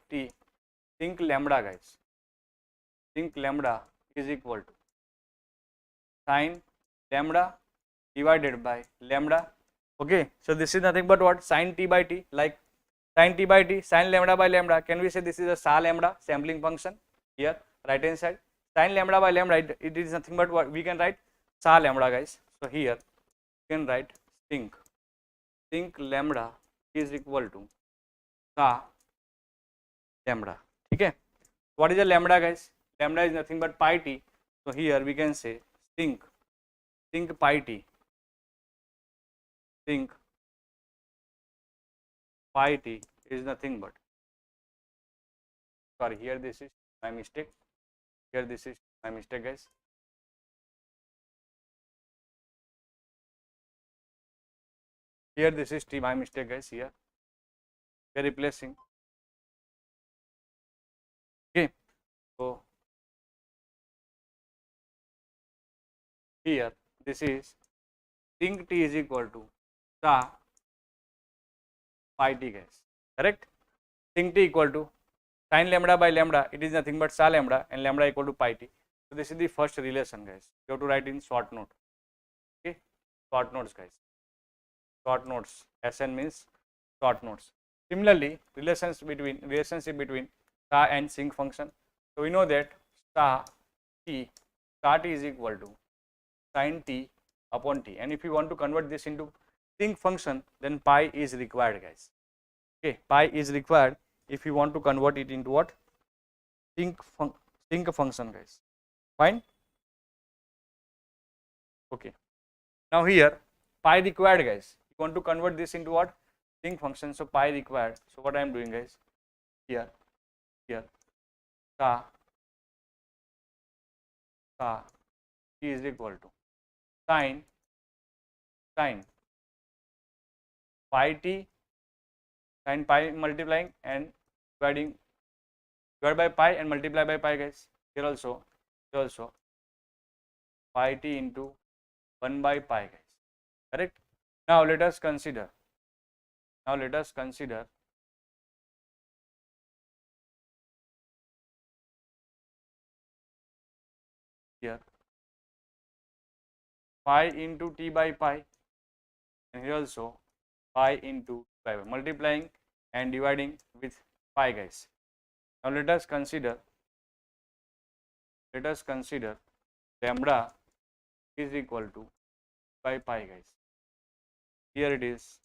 Speaker 1: lambda guys, sinc lambda is equal to sin lambda divided by lambda. Okay, so this is nothing but what, sin t by t, like sin t by t, sin lambda by lambda. Can we say this is a sa lambda sampling function? Here right hand side, sin lambda by lambda, it is nothing but what we can write, sa lambda guys. So here we can write sinc lambda is equal to sa lambda. Okay, what is a lambda guys? Lambda is nothing but pi t. So here we can say sinc pi t, sinc pi t is nothing but, sorry, here this is my mistake, here this is my mistake guys. Here this is t, my mistake guys. Here we are replacing. Okay, so here this is sinc t is equal to sa pi t guys, correct? Sinc t equal to sin lambda by lambda, it is nothing but sa lambda, and lambda equal to pi t. So this is the first relation guys. You have to write in short note. Okay, short notes guys, short notes. SN means short notes. Similarly, relationship between sa and sinc function. So we know that sa t is equal to sin t upon t, and if you want to convert this into sinc function, then pi is required guys. Okay, pi is required if you want to convert it into what, sinc function guys. Fine. Okay, now here pi required guys, you want to convert this into what, sinc function. So pi required. So what I am doing guys, here sa t is equal to sin pi t, sin pi multiplying and divided by pi and multiply by pi guys. Here also pi t into 1 by pi guys, correct? Now let us consider here pi into t by pi, and here also pi into pi, multiplying and dividing with pi guys. Now let us consider lambda is equal to by pi guys. Here it is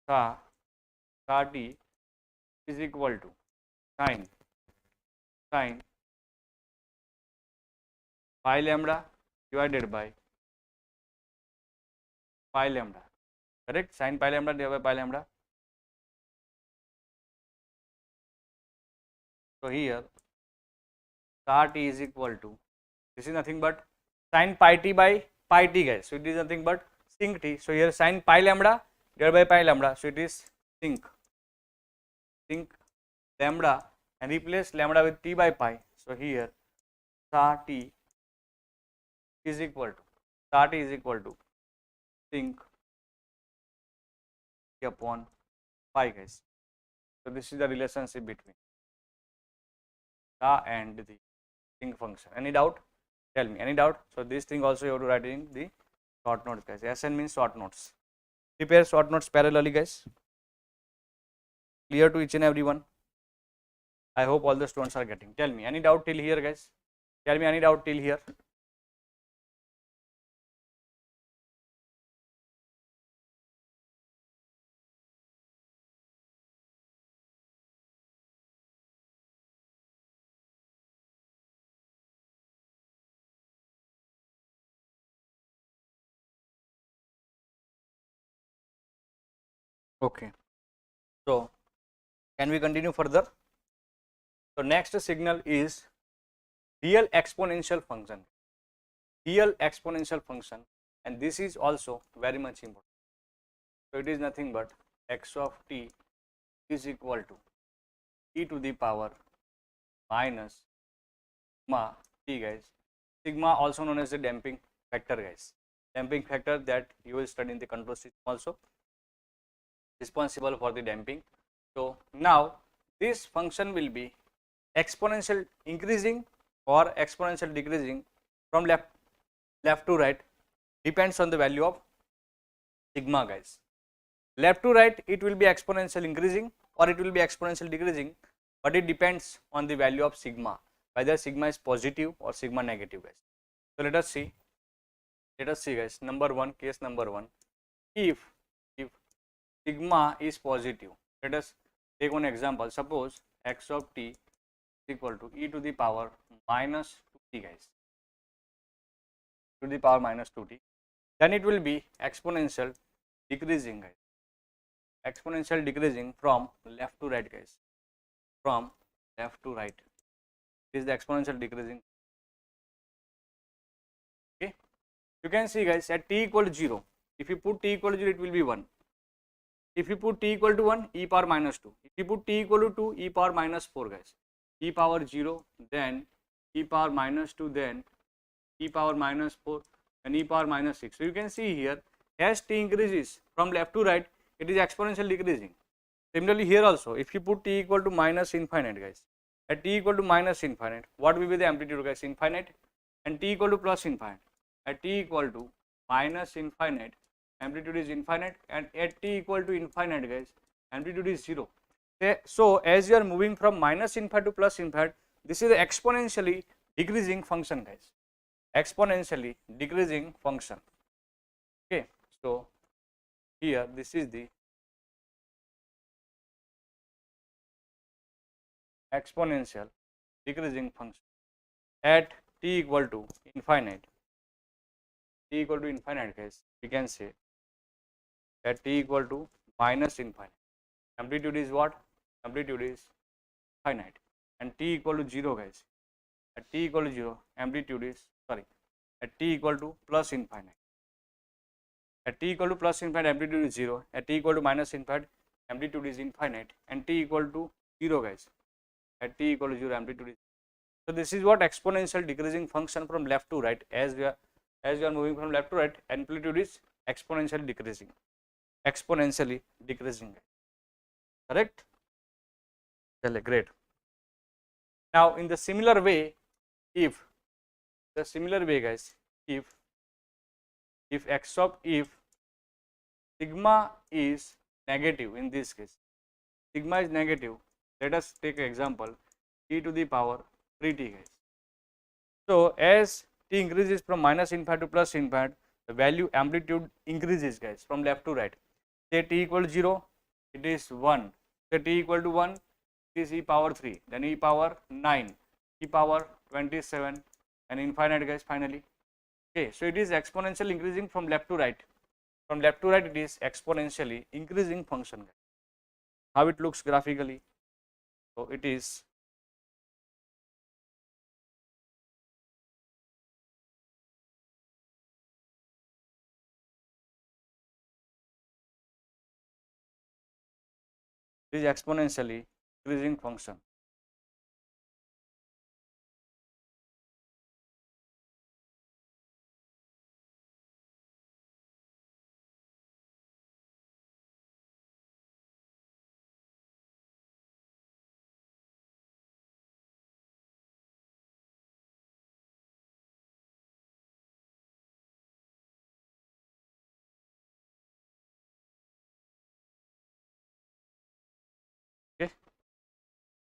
Speaker 1: sa t is equal to sin pi lambda divided by pi lambda, correct? Sin pi lambda divided by pi lambda. So here sa t is equal to, this is nothing but sin pi t by pi t guys. So it is nothing but sinc t. So here sin pi lambda divided by pi lambda. So it is sinc lambda, and replace lambda with t by pi. So here sa t is equal to sinc t upon pi guys. So this is the relationship between and the sync function. Any doubt? Tell me, any doubt? So this thing also you have to write in the short notes, guys. SN means short notes. Prepare short notes parallelly, guys. Clear to each and every one? I hope all the students are getting. Tell me, any doubt till here, guys? Tell me, any doubt till here? Okay. So can we continue further? So next signal is real exponential function. Real exponential function, and this is also very much important. So it is nothing but x of t is equal to e to the power minus sigma t, guys. Sigma also known as the damping factor, guys. Damping factor that you will study in the control system also, responsible for the damping. So now this function will be exponential increasing or exponential decreasing from left to right, depends on the value of sigma, guys. Left to right it will be exponential increasing or it will be exponential decreasing, but it depends on the value of sigma, whether sigma is positive or sigma negative, guys. So let us see guys, number one, case number one, if sigma is positive, let us take one example. Suppose x of t is equal to e to the power minus 2t, guys, to the power minus 2t, then it will be exponential decreasing, guys. Exponential decreasing from left to right, guys. From left to right, this is the exponential decreasing. Okay, you can see, guys, at t equal to 0, if you put t equal to 0, it will be 1. If you put t equal to 1, e power minus 2. If you put t equal to 2, e power minus 4, guys. E power 0, then e power minus 2, then e power minus 4, and e power minus 6. So you can see here, as t increases from left to right, it is exponential decreasing. Similarly here also, if you put t equal to minus infinite, guys, at t equal to minus infinite, what will be the amplitude, guys? Infinite. And t equal to plus infinite, at t equal to minus infinite, amplitude is infinite, and at t equal to infinite, guys, amplitude is 0. So as you are moving from minus infinite to plus infinite, this is the exponentially decreasing function, guys. Exponentially decreasing function. Okay, so here this is the exponential decreasing function at t equal to infinite. T equal to infinite, guys, we can say at t equal to minus infinite, amplitude is what? Amplitude is finite. And t equal to 0, guys, at t equal to 0, amplitude is, sorry, at t equal to plus infinite. At t equal to plus infinite, amplitude is 0. At t equal to minus infinite, amplitude is infinite. And t equal to 0, guys, at t equal to 0, amplitude is. So this is what exponential decreasing function from left to right. As we are moving from left to right, amplitude is exponentially decreasing. Exponentially decreasing. Correct? Great. Now in the similar way, if guys, if sigma is negative, in this case sigma is negative, let us take an example, e to the power 3t, guys. So as t increases from minus infinite to plus infinite, the value amplitude increases, guys, from left to right. Say t equal to 0, it is 1. Say t equal to 1, it is e power 3, then e power 9, e power 27, and infinite, guys, finally. Okay, so it is exponential increasing from left to right. From left to right, it is exponentially increasing function. How it looks graphically? So it is exponentially increasing function.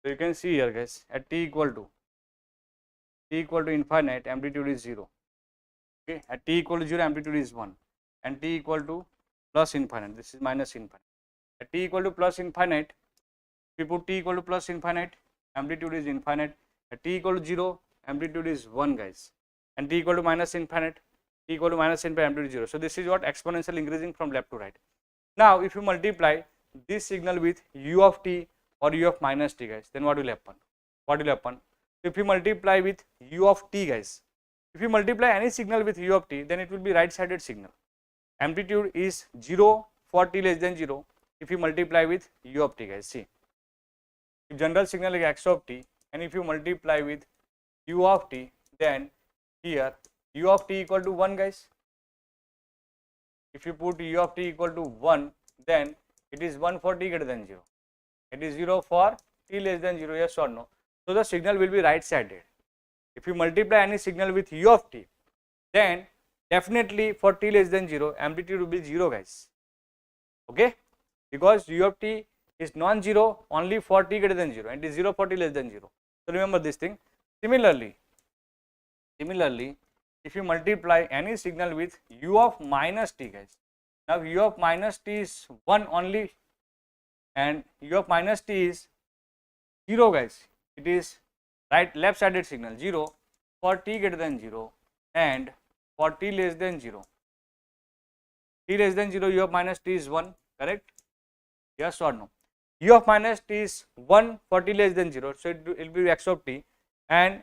Speaker 1: So you can see here guys, at t equal to infinite, amplitude is 0. Okay, at t equal to 0, amplitude is 1, and t equal to plus infinite, this is minus infinite. At t equal to plus infinite, if we put t equal to plus infinite, amplitude is infinite. At t equal to 0, amplitude is 1 guys, and t equal to minus infinite, t equal to minus infinite, amplitude is 0. So this is what exponential increasing from left to right. Now if you multiply this signal with u of t or u of minus t guys, then what will happen? What will happen? If you multiply with u of t guys, if you multiply any signal with u of t, then it will be right sided signal. Amplitude is 0 for t less than 0 if you multiply with u of t guys. See, if general signal is x of t, and if you multiply with u of t, then here u of t equal to 1 guys. If you put u of t equal to 1, then it is 1 for t greater than 0. It is 0 for t less than 0, yes or no? So the signal will be right sided. If you multiply any signal with u of t, then definitely for t less than 0, amplitude will be 0 guys. Okay, because u of t is non-zero only for t greater than 0, and it is 0 for t less than 0. So remember this thing. Similarly, if you multiply any signal with u of minus t guys, now u of minus t is 1 only, and u of minus t is 0 guys. It is left sided signal, 0 for t greater than 0 and for t less than 0. T less than 0, u of minus t is 1, correct? Yes or no? U of minus t is 1 for t less than 0, so it will be x of t, and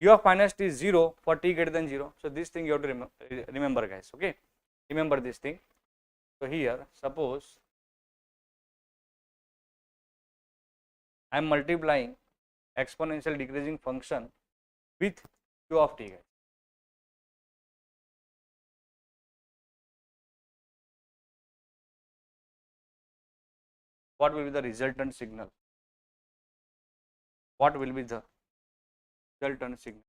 Speaker 1: u of minus t is 0 for t greater than 0. So this thing you have to remember guys. Okay, remember this thing. So here suppose I am multiplying exponential decreasing function with u of t guys. What will be the resultant signal? What will be the resultant signal?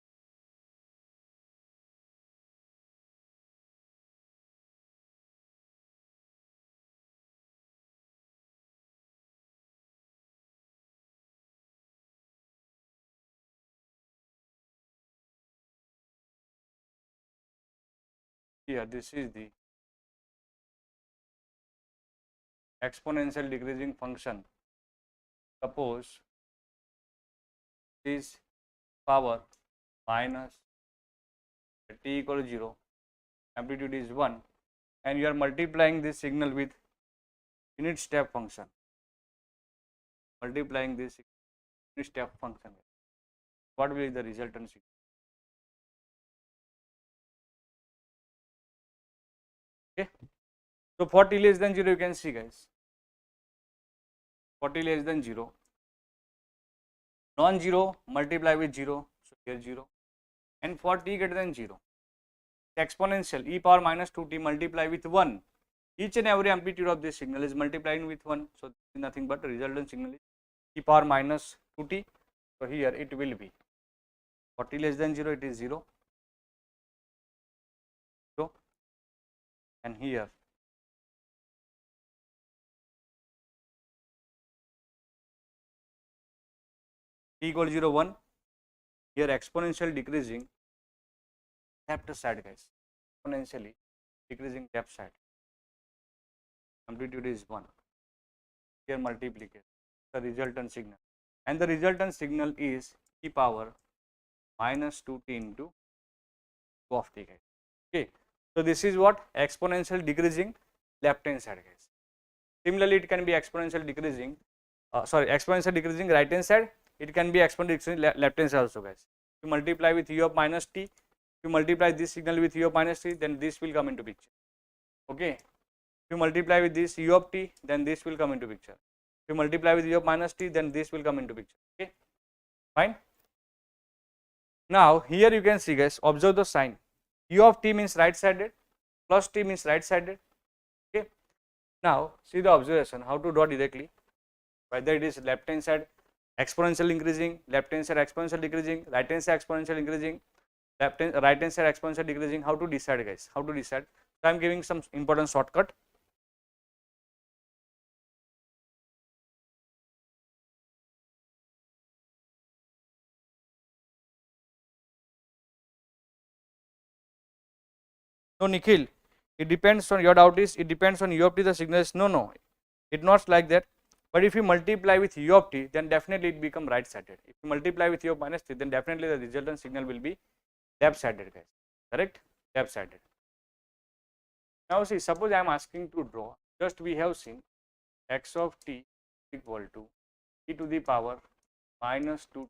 Speaker 1: Here this is the exponential decreasing function. Suppose this power minus t equal to 0, amplitude is 1, and you are multiplying this signal with unit step function. Multiplying this unit step function. What will be the resultant signal? Okay. So for t less than 0, you can see guys, for t less than 0, non-zero multiply with 0, so here 0, and for t greater than 0, the exponential e power minus 2t multiply with 1. Each and every amplitude of this signal is multiplying with 1, so this is nothing but the resultant signal is e power minus 2t. So here it will be for t less than 0, it is 0, so, and here t equal to 0, 1, here exponential decreasing left side guys, exponentially decreasing left side, amplitude is 1, here multiplication, the resultant signal, and the resultant signal is e power minus 2t into 2 of t guys. Okay, so this is what exponential decreasing left hand side guys. Similarly, it can be exponential decreasing, exponential decreasing right hand side. It can be exponential decreasing left hand side also guys. If you multiply with u of minus t, if you multiply this signal with u of minus t, then this will come into picture. Okay, if you multiply with this u of t, then this will come into picture. If you multiply with u of minus t, then this will come into picture. Okay, fine. Now here you can see guys, observe the sign. U of t means right sided, plus t means right sided. Okay, now see the observation, how to draw directly, whether it is left hand side exponential increasing, left hand side exponential decreasing, right hand side exponential increasing, right hand side exponential decreasing. How to decide guys, how to decide? So I am giving some important shortcut. No, Nikhil, it depends on, your doubt is it depends on u of t the signal is, no, it's not like that. But if you multiply with u of t, then definitely it become right sided. If you multiply with u of minus t, then definitely the resultant signal will be left sided, guys. Correct? Left sided. Now see, suppose I am asking to draw, just we have seen x of t equal to e to the power minus 2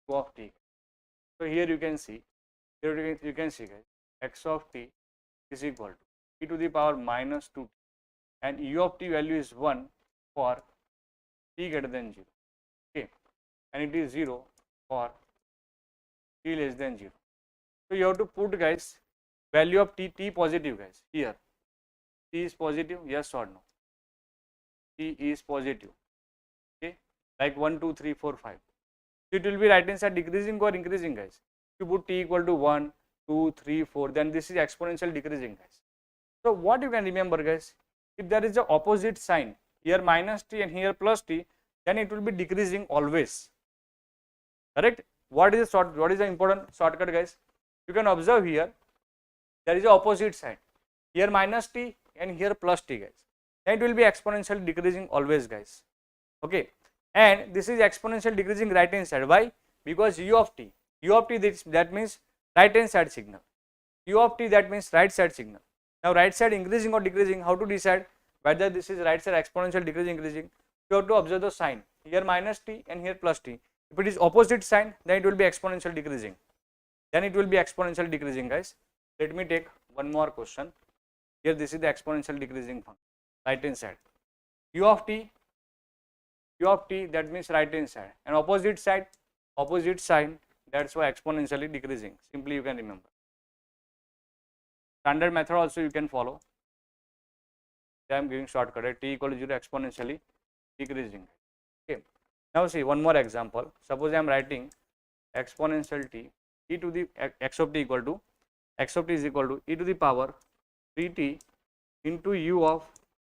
Speaker 1: of t. So here you can see, guys, x of t is equal to e to the power minus 2 and u of t value is 1 for t greater than 0, okay, and it is 0 for t less than 0. So you have to put, guys, value of t positive, guys. Here t is positive, yes or no? T is positive, okay, like 1 2 3 4 5. So it will be right hand side decreasing or increasing, guys. If you put t equal to 1 2 3 4, then this is exponential decreasing, guys. So what you can remember, guys, if there is a opposite sign, here minus t and here plus t, then it will be decreasing always. Correct? What is the important shortcut, guys? You can observe here there is a opposite sign, here minus t and here plus t, guys. Then it will be exponentially decreasing always, guys. Okay, and this is exponential decreasing right hand side. Why? Because u of t that means right hand side signal, u of t that means right side signal. Now right side increasing or decreasing, how to decide whether this is right side exponential decreasing increasing? You have to observe the sign, here minus t and here plus t. If it is opposite sign, then it will be exponential decreasing, guys. Let me take one more question. Here this is the exponential decreasing function, right hand side, u of t that means right hand side, and opposite sign, that's why exponentially decreasing. Simply you can remember. Standard method also you can follow. I am giving shortcut, t equal to 0 exponentially decreasing. Okay. Now see one more example. Suppose I am writing exponential t e to the x of t is equal to e to the power 3t into u of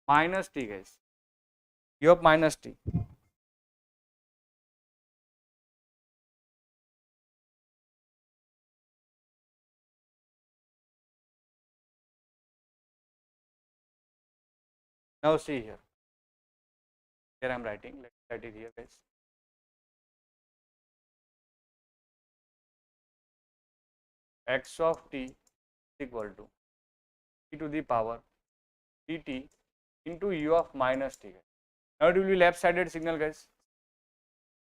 Speaker 1: minus t, guys. U of minus t. Now see here. Here I am writing. Let's write it here, guys. X of t is equal to e to the power dt into u of minus t. Now it will be left sided signal, guys.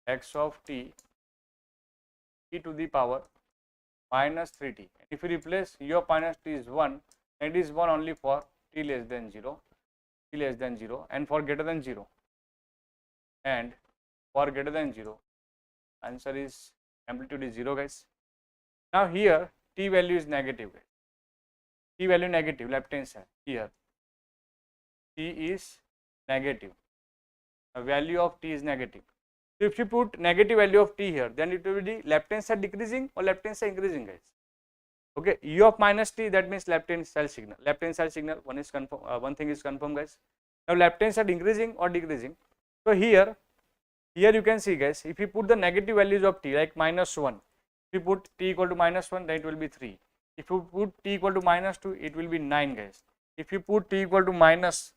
Speaker 1: X of t e to the power minus 3t. If you replace u of minus t is 1, and it is 1 only for t less than 0, and for greater than 0, and for greater than 0, answer is amplitude is 0, guys. Now here t value is negative, guys. T value negative, left hand side. Here t is negative, the value of t is negative. So if you put negative value of t here, then it will be left hand side decreasing or left hand side increasing, guys. Okay, u of minus t, that means left hand side signal. One is confirm, one thing is confirmed, guys. Now left hand side increasing or decreasing. So here you can see, guys, if you put the negative values of t like minus 1, if you put t equal to minus 1, then it will be 3. If you put t equal to minus 2, it will be 9, guys. If you put t equal to minus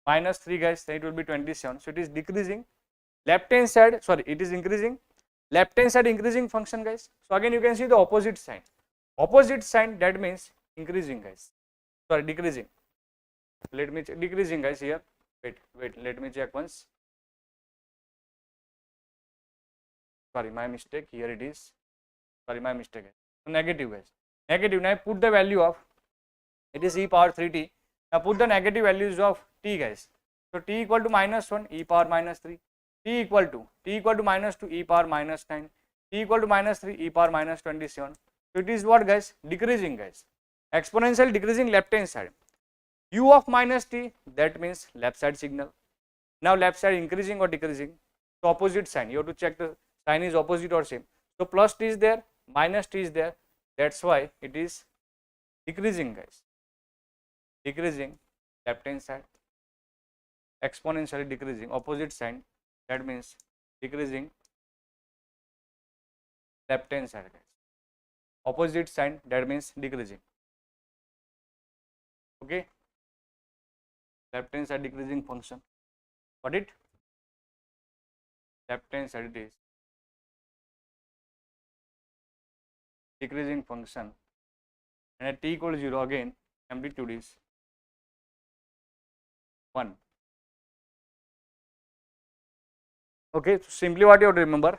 Speaker 1: 3, guys, then it will be 27. So it is decreasing. Left hand side, sorry, it is increasing. Left hand side increasing function, guys. So again you can see the opposite sign. Opposite sign, that means increasing, guys. Sorry, decreasing. Let me check. Decreasing, guys, here. Wait, let me check once. Sorry, my mistake. Here it is. Sorry, my mistake. Negative, guys. Negative. Now I put the value of, it is e power 3t. Now put the negative values of t, guys. So t equal to minus 1, e power minus 3. T equal to minus 2, e power minus 9. T equal to minus 3, e power minus 27. So it is what, guys? Decreasing, guys. Exponential decreasing left hand side. U of minus t, that means left side signal. Now left side increasing or decreasing. So opposite sign. You have to check the sign is opposite or same. So plus t is there, minus t is there. That's why it is decreasing, guys. Decreasing left hand side. Exponentially decreasing opposite sign. That means decreasing left hand side, guys. Opposite sign, that means decreasing. Okay, left hand side decreasing function. Got it? Left hand side it is decreasing function, and at t equal to 0 again amplitude is 1. Okay, so simply what you have to remember,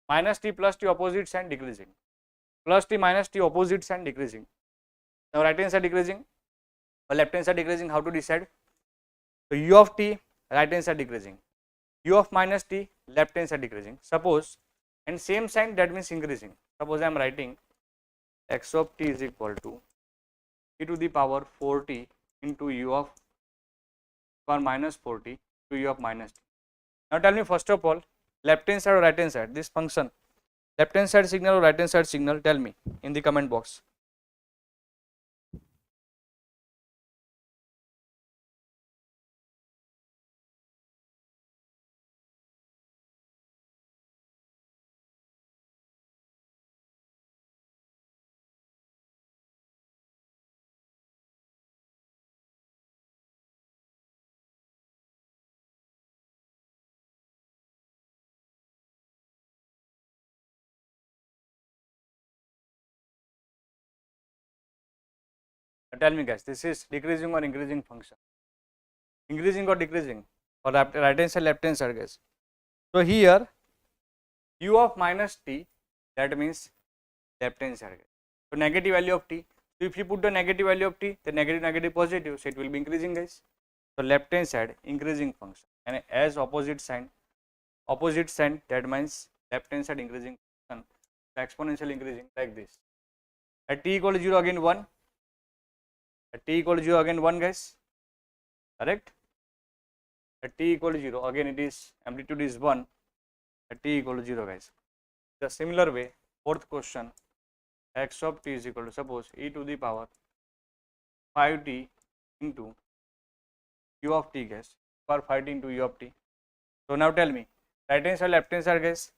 Speaker 1: minus t plus t opposite sign decreasing, plus t minus t opposite sign decreasing. Now right hand side decreasing or left hand side decreasing, how to decide? So u of t right hand side decreasing, u of minus t left hand side decreasing. Suppose, and same sign, that means increasing. Suppose I am writing x of t is equal to e to the power 4t into u of power minus 4t to u of minus t. Now tell me first of all, left hand side or right hand side, this function, left hand side signal or right hand side signal, tell me in the comment box. Tell me guys, this is decreasing or increasing function? Increasing or decreasing? Or right hand side, left hand side guys? So here u of minus t, that means left hand side. So negative value of t. So if you put the negative value of t, the negative positive, so it will be increasing guys. So left hand side increasing function, and as opposite sign, that means left hand side increasing function, so exponential increasing like this. At t equal to 0 again 1. At t equal to 0 again 1 guys, correct? At t equal to 0 again it is amplitude is 1 at t equal to 0 guys. The similar way, fourth question, x of t is equal to, suppose, e to the power 5t into u of t guys, power 5t into u of t. So now tell me, right hand side, left hand side guys.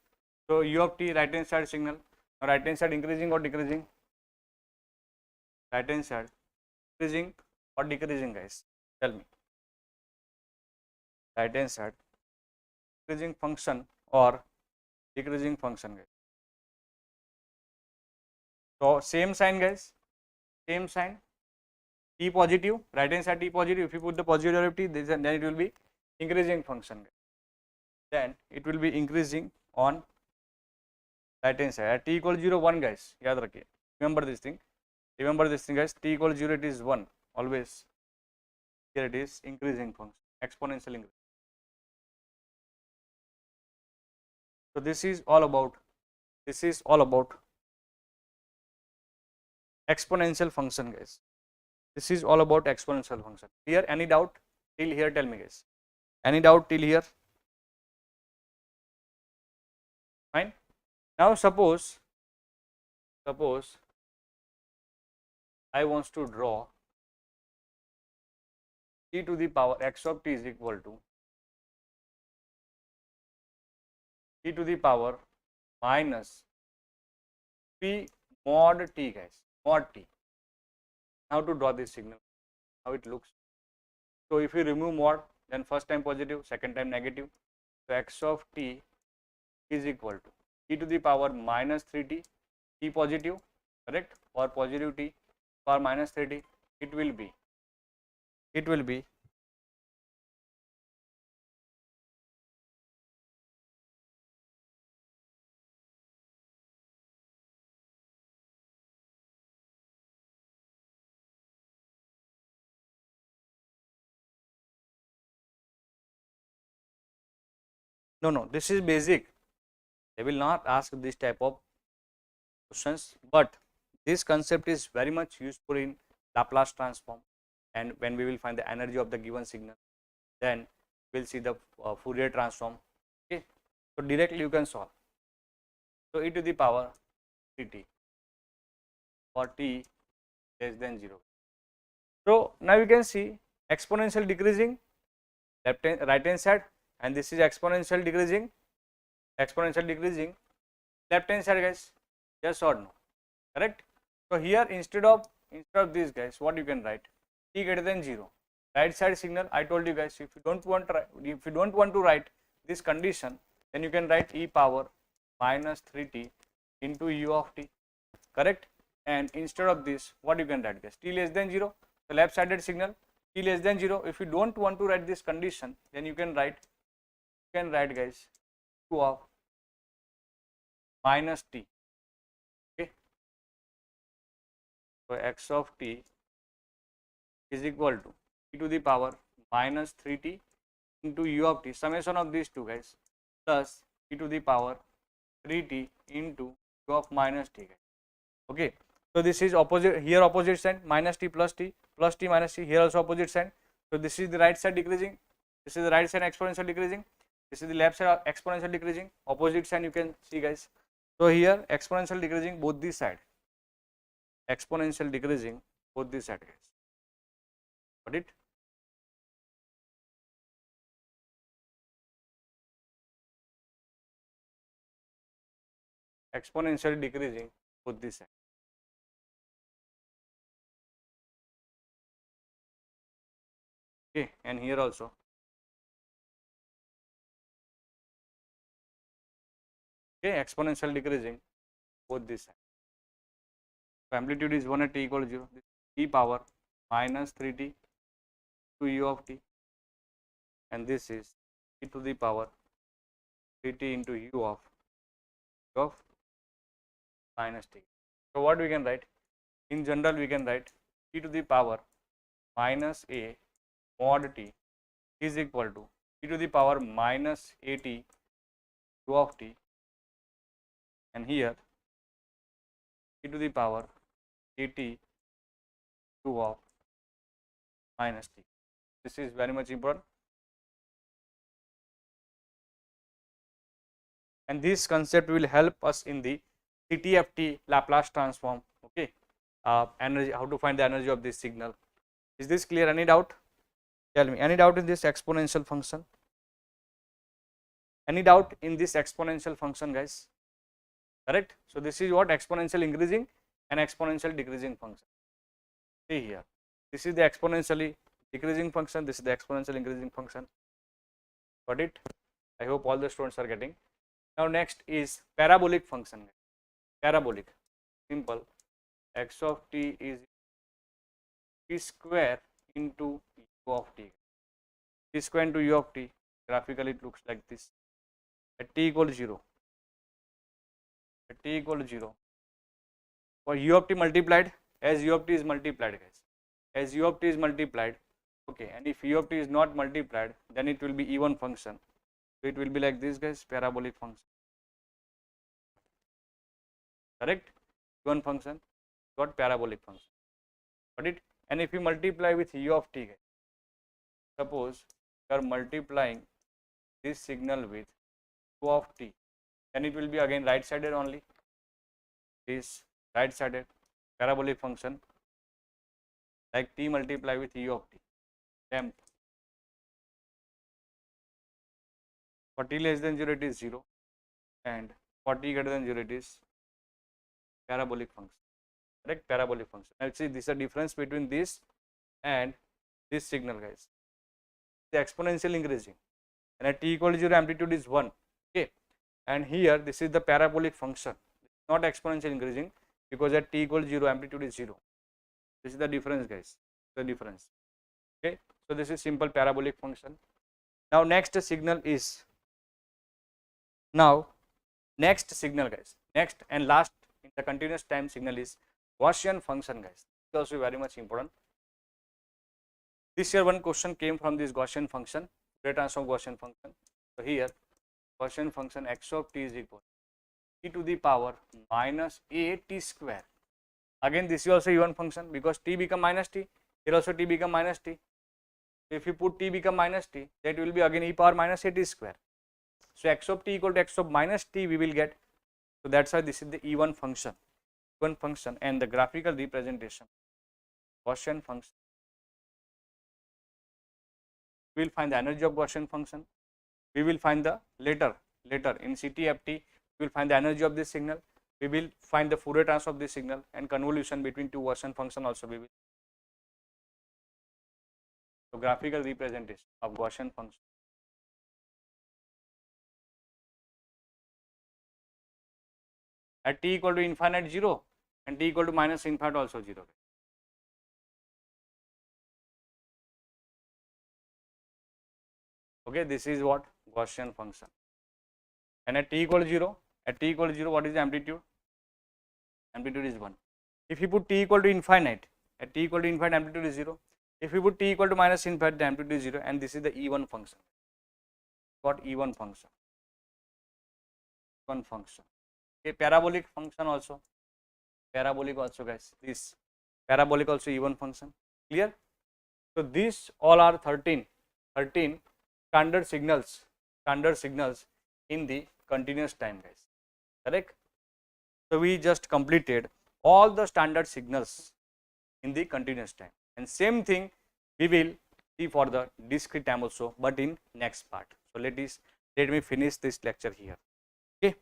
Speaker 1: So u of t right hand side signal, now right hand side increasing or decreasing? Right hand side increasing or decreasing guys, tell me. Right hand side increasing function or decreasing function guys? So same sign guys, same sign, t positive, right hand side t positive. If you put the positive derivative, then it will be increasing function guys. Then it will be increasing on right hand side. At t equal to 0 1 guys, yaad rakhiye, remember this thing. Remember this thing guys, t equal to 0 it is 1 always. Here it is increasing function, exponential increase. So this is all about exponential function guys. This is all about exponential function. Here any doubt till here, tell me guys. Any doubt till here? Fine. Now suppose I wants to draw e to the power x of t is equal to e to the power minus p mod t guys, mod t. How to draw this signal, how it looks? So if you remove mod, then first time positive, second time negative. So x of t is equal to e to the power minus 3t, t positive, correct, or positive t power minus 3t. It will be no, this is basic. They will not ask this type of questions, but this concept is very much useful in Laplace transform, and when we will find the energy of the given signal, then we will see the Fourier transform. Okay, so directly you can solve. So e to the power 3t for t less than 0. So now you can see exponential decreasing right hand side, and this is exponential decreasing left hand side guys. Yes or no? Correct. So here instead of this guys, what you can write? t greater than 0. Right side signal, I told you guys, if you don't want to write this condition, then you can write e power minus 3t into u of t, correct? And instead of this, what you can write, guys? T less than 0, the left sided signal, t less than 0. If you don't want to write this condition, then you can write guys, u of minus t. Okay, so x of t is equal to e to the power minus 3t into u of t, summation of these two, guys, plus e to the power 3t into u of minus t, guys. Okay, so this is opposite, here opposite sign, minus t plus t minus t, here also opposite sign. So this is the right side decreasing, this is the right side exponential decreasing, this is the left side exponential decreasing, opposite sign you can see, guys. So here exponential decreasing both these side, exponential decreasing both these side, guys. Got it? Exponentially decreasing both these sides. Okay, and here also. Okay, exponential decreasing both these sides. So amplitude is 1 at t equal to 0. This e power minus 3t to u of t, and this is e to the power 3t into u of minus t. So what we can write? In general, we can write e to the power minus a mod t is equal to e to the power minus at u of t, and here e to the power at u of minus t. This is very much important, and this concept will help us in the CTFT Laplace transform. Okay, energy, how to find the energy of this signal. Is this clear? Any doubt? Tell me, any doubt in this exponential function? Any doubt in this exponential function, guys? Correct? So this is what exponential increasing and exponential decreasing function. See here, this is the exponentially decreasing function, this is the exponential increasing function. Got it? I hope all the students are getting. Now next is parabolic function. Parabolic, simple, x of t is t square into u of t. T square into u of t, graphically it looks like this. At t equal to 0, at t equal to 0, for u of t multiplied, as u of t is multiplied, guys, as u of t is multiplied, okay, and if u of t is not multiplied, then it will be even function. So it will be like this, guys, parabolic function. Correct? Even function got parabolic function. Got it? And if you multiply with u of t, guys, suppose you are multiplying this signal with u of t, then it will be again right sided only. This right sided parabolic function, like t multiply with u of t, temp. For t less than 0 it is 0, and for t greater than 0 it is parabolic function. Correct? Parabolic function. Let's see, this is the difference between this and this signal, guys. The exponential increasing, and at t equal to 0 amplitude is 1. Okay, and here this is the parabolic function, not exponential increasing, because at t equal to 0 amplitude is 0. This is the difference, guys, the difference. Okay, so this is simple parabolic function. Now next signal is, next signal, guys, next and last in the continuous time signal is Gaussian function, guys. It is also very much important. This year one question came from this Gaussian function, Fourier transform Gaussian function. So here Gaussian function x of t is equal to e to the power minus a t square. Again this is also even function, because t become minus t, here also t become minus t. If you put t become minus t, that will be again e power minus a t square. So x of t equal to x of minus t we will get. So that's why this is the even function, and the graphical representation Gaussian function. We will find the energy of Gaussian function. We will find the later in CTFT we will find the energy of this signal. We will find the Fourier transform of this signal and convolution between two Gaussian function also we will. So graphical representation of Gaussian function. At t equal to infinite 0 and t equal to minus infinite also 0. Okay, this is what Gaussian function. And at t equal to 0, what is the amplitude? Amplitude is 1. If you put t equal to infinite, at t equal to infinite, amplitude is 0. If you put t equal to minus infinite, the amplitude is 0, and this is the E1 function. Got E1 function. One function. Okay, parabolic function also. Parabolic also, guys. This parabolic also E1 function. Clear? So these all are 13 standard signals in the continuous time, guys. Correct? So we just completed all the standard signals in the continuous time, and same thing we will see for the discrete time also, but in next part. So let me finish this lecture here. Okay.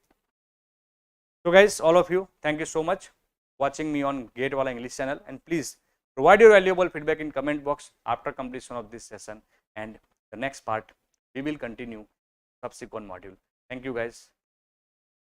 Speaker 1: So guys, all of you, thank you so much watching me on GATE Wallah English channel, and please provide your valuable feedback in comment box after completion of this session, and the next part we will continue subsequent module. Thank you guys.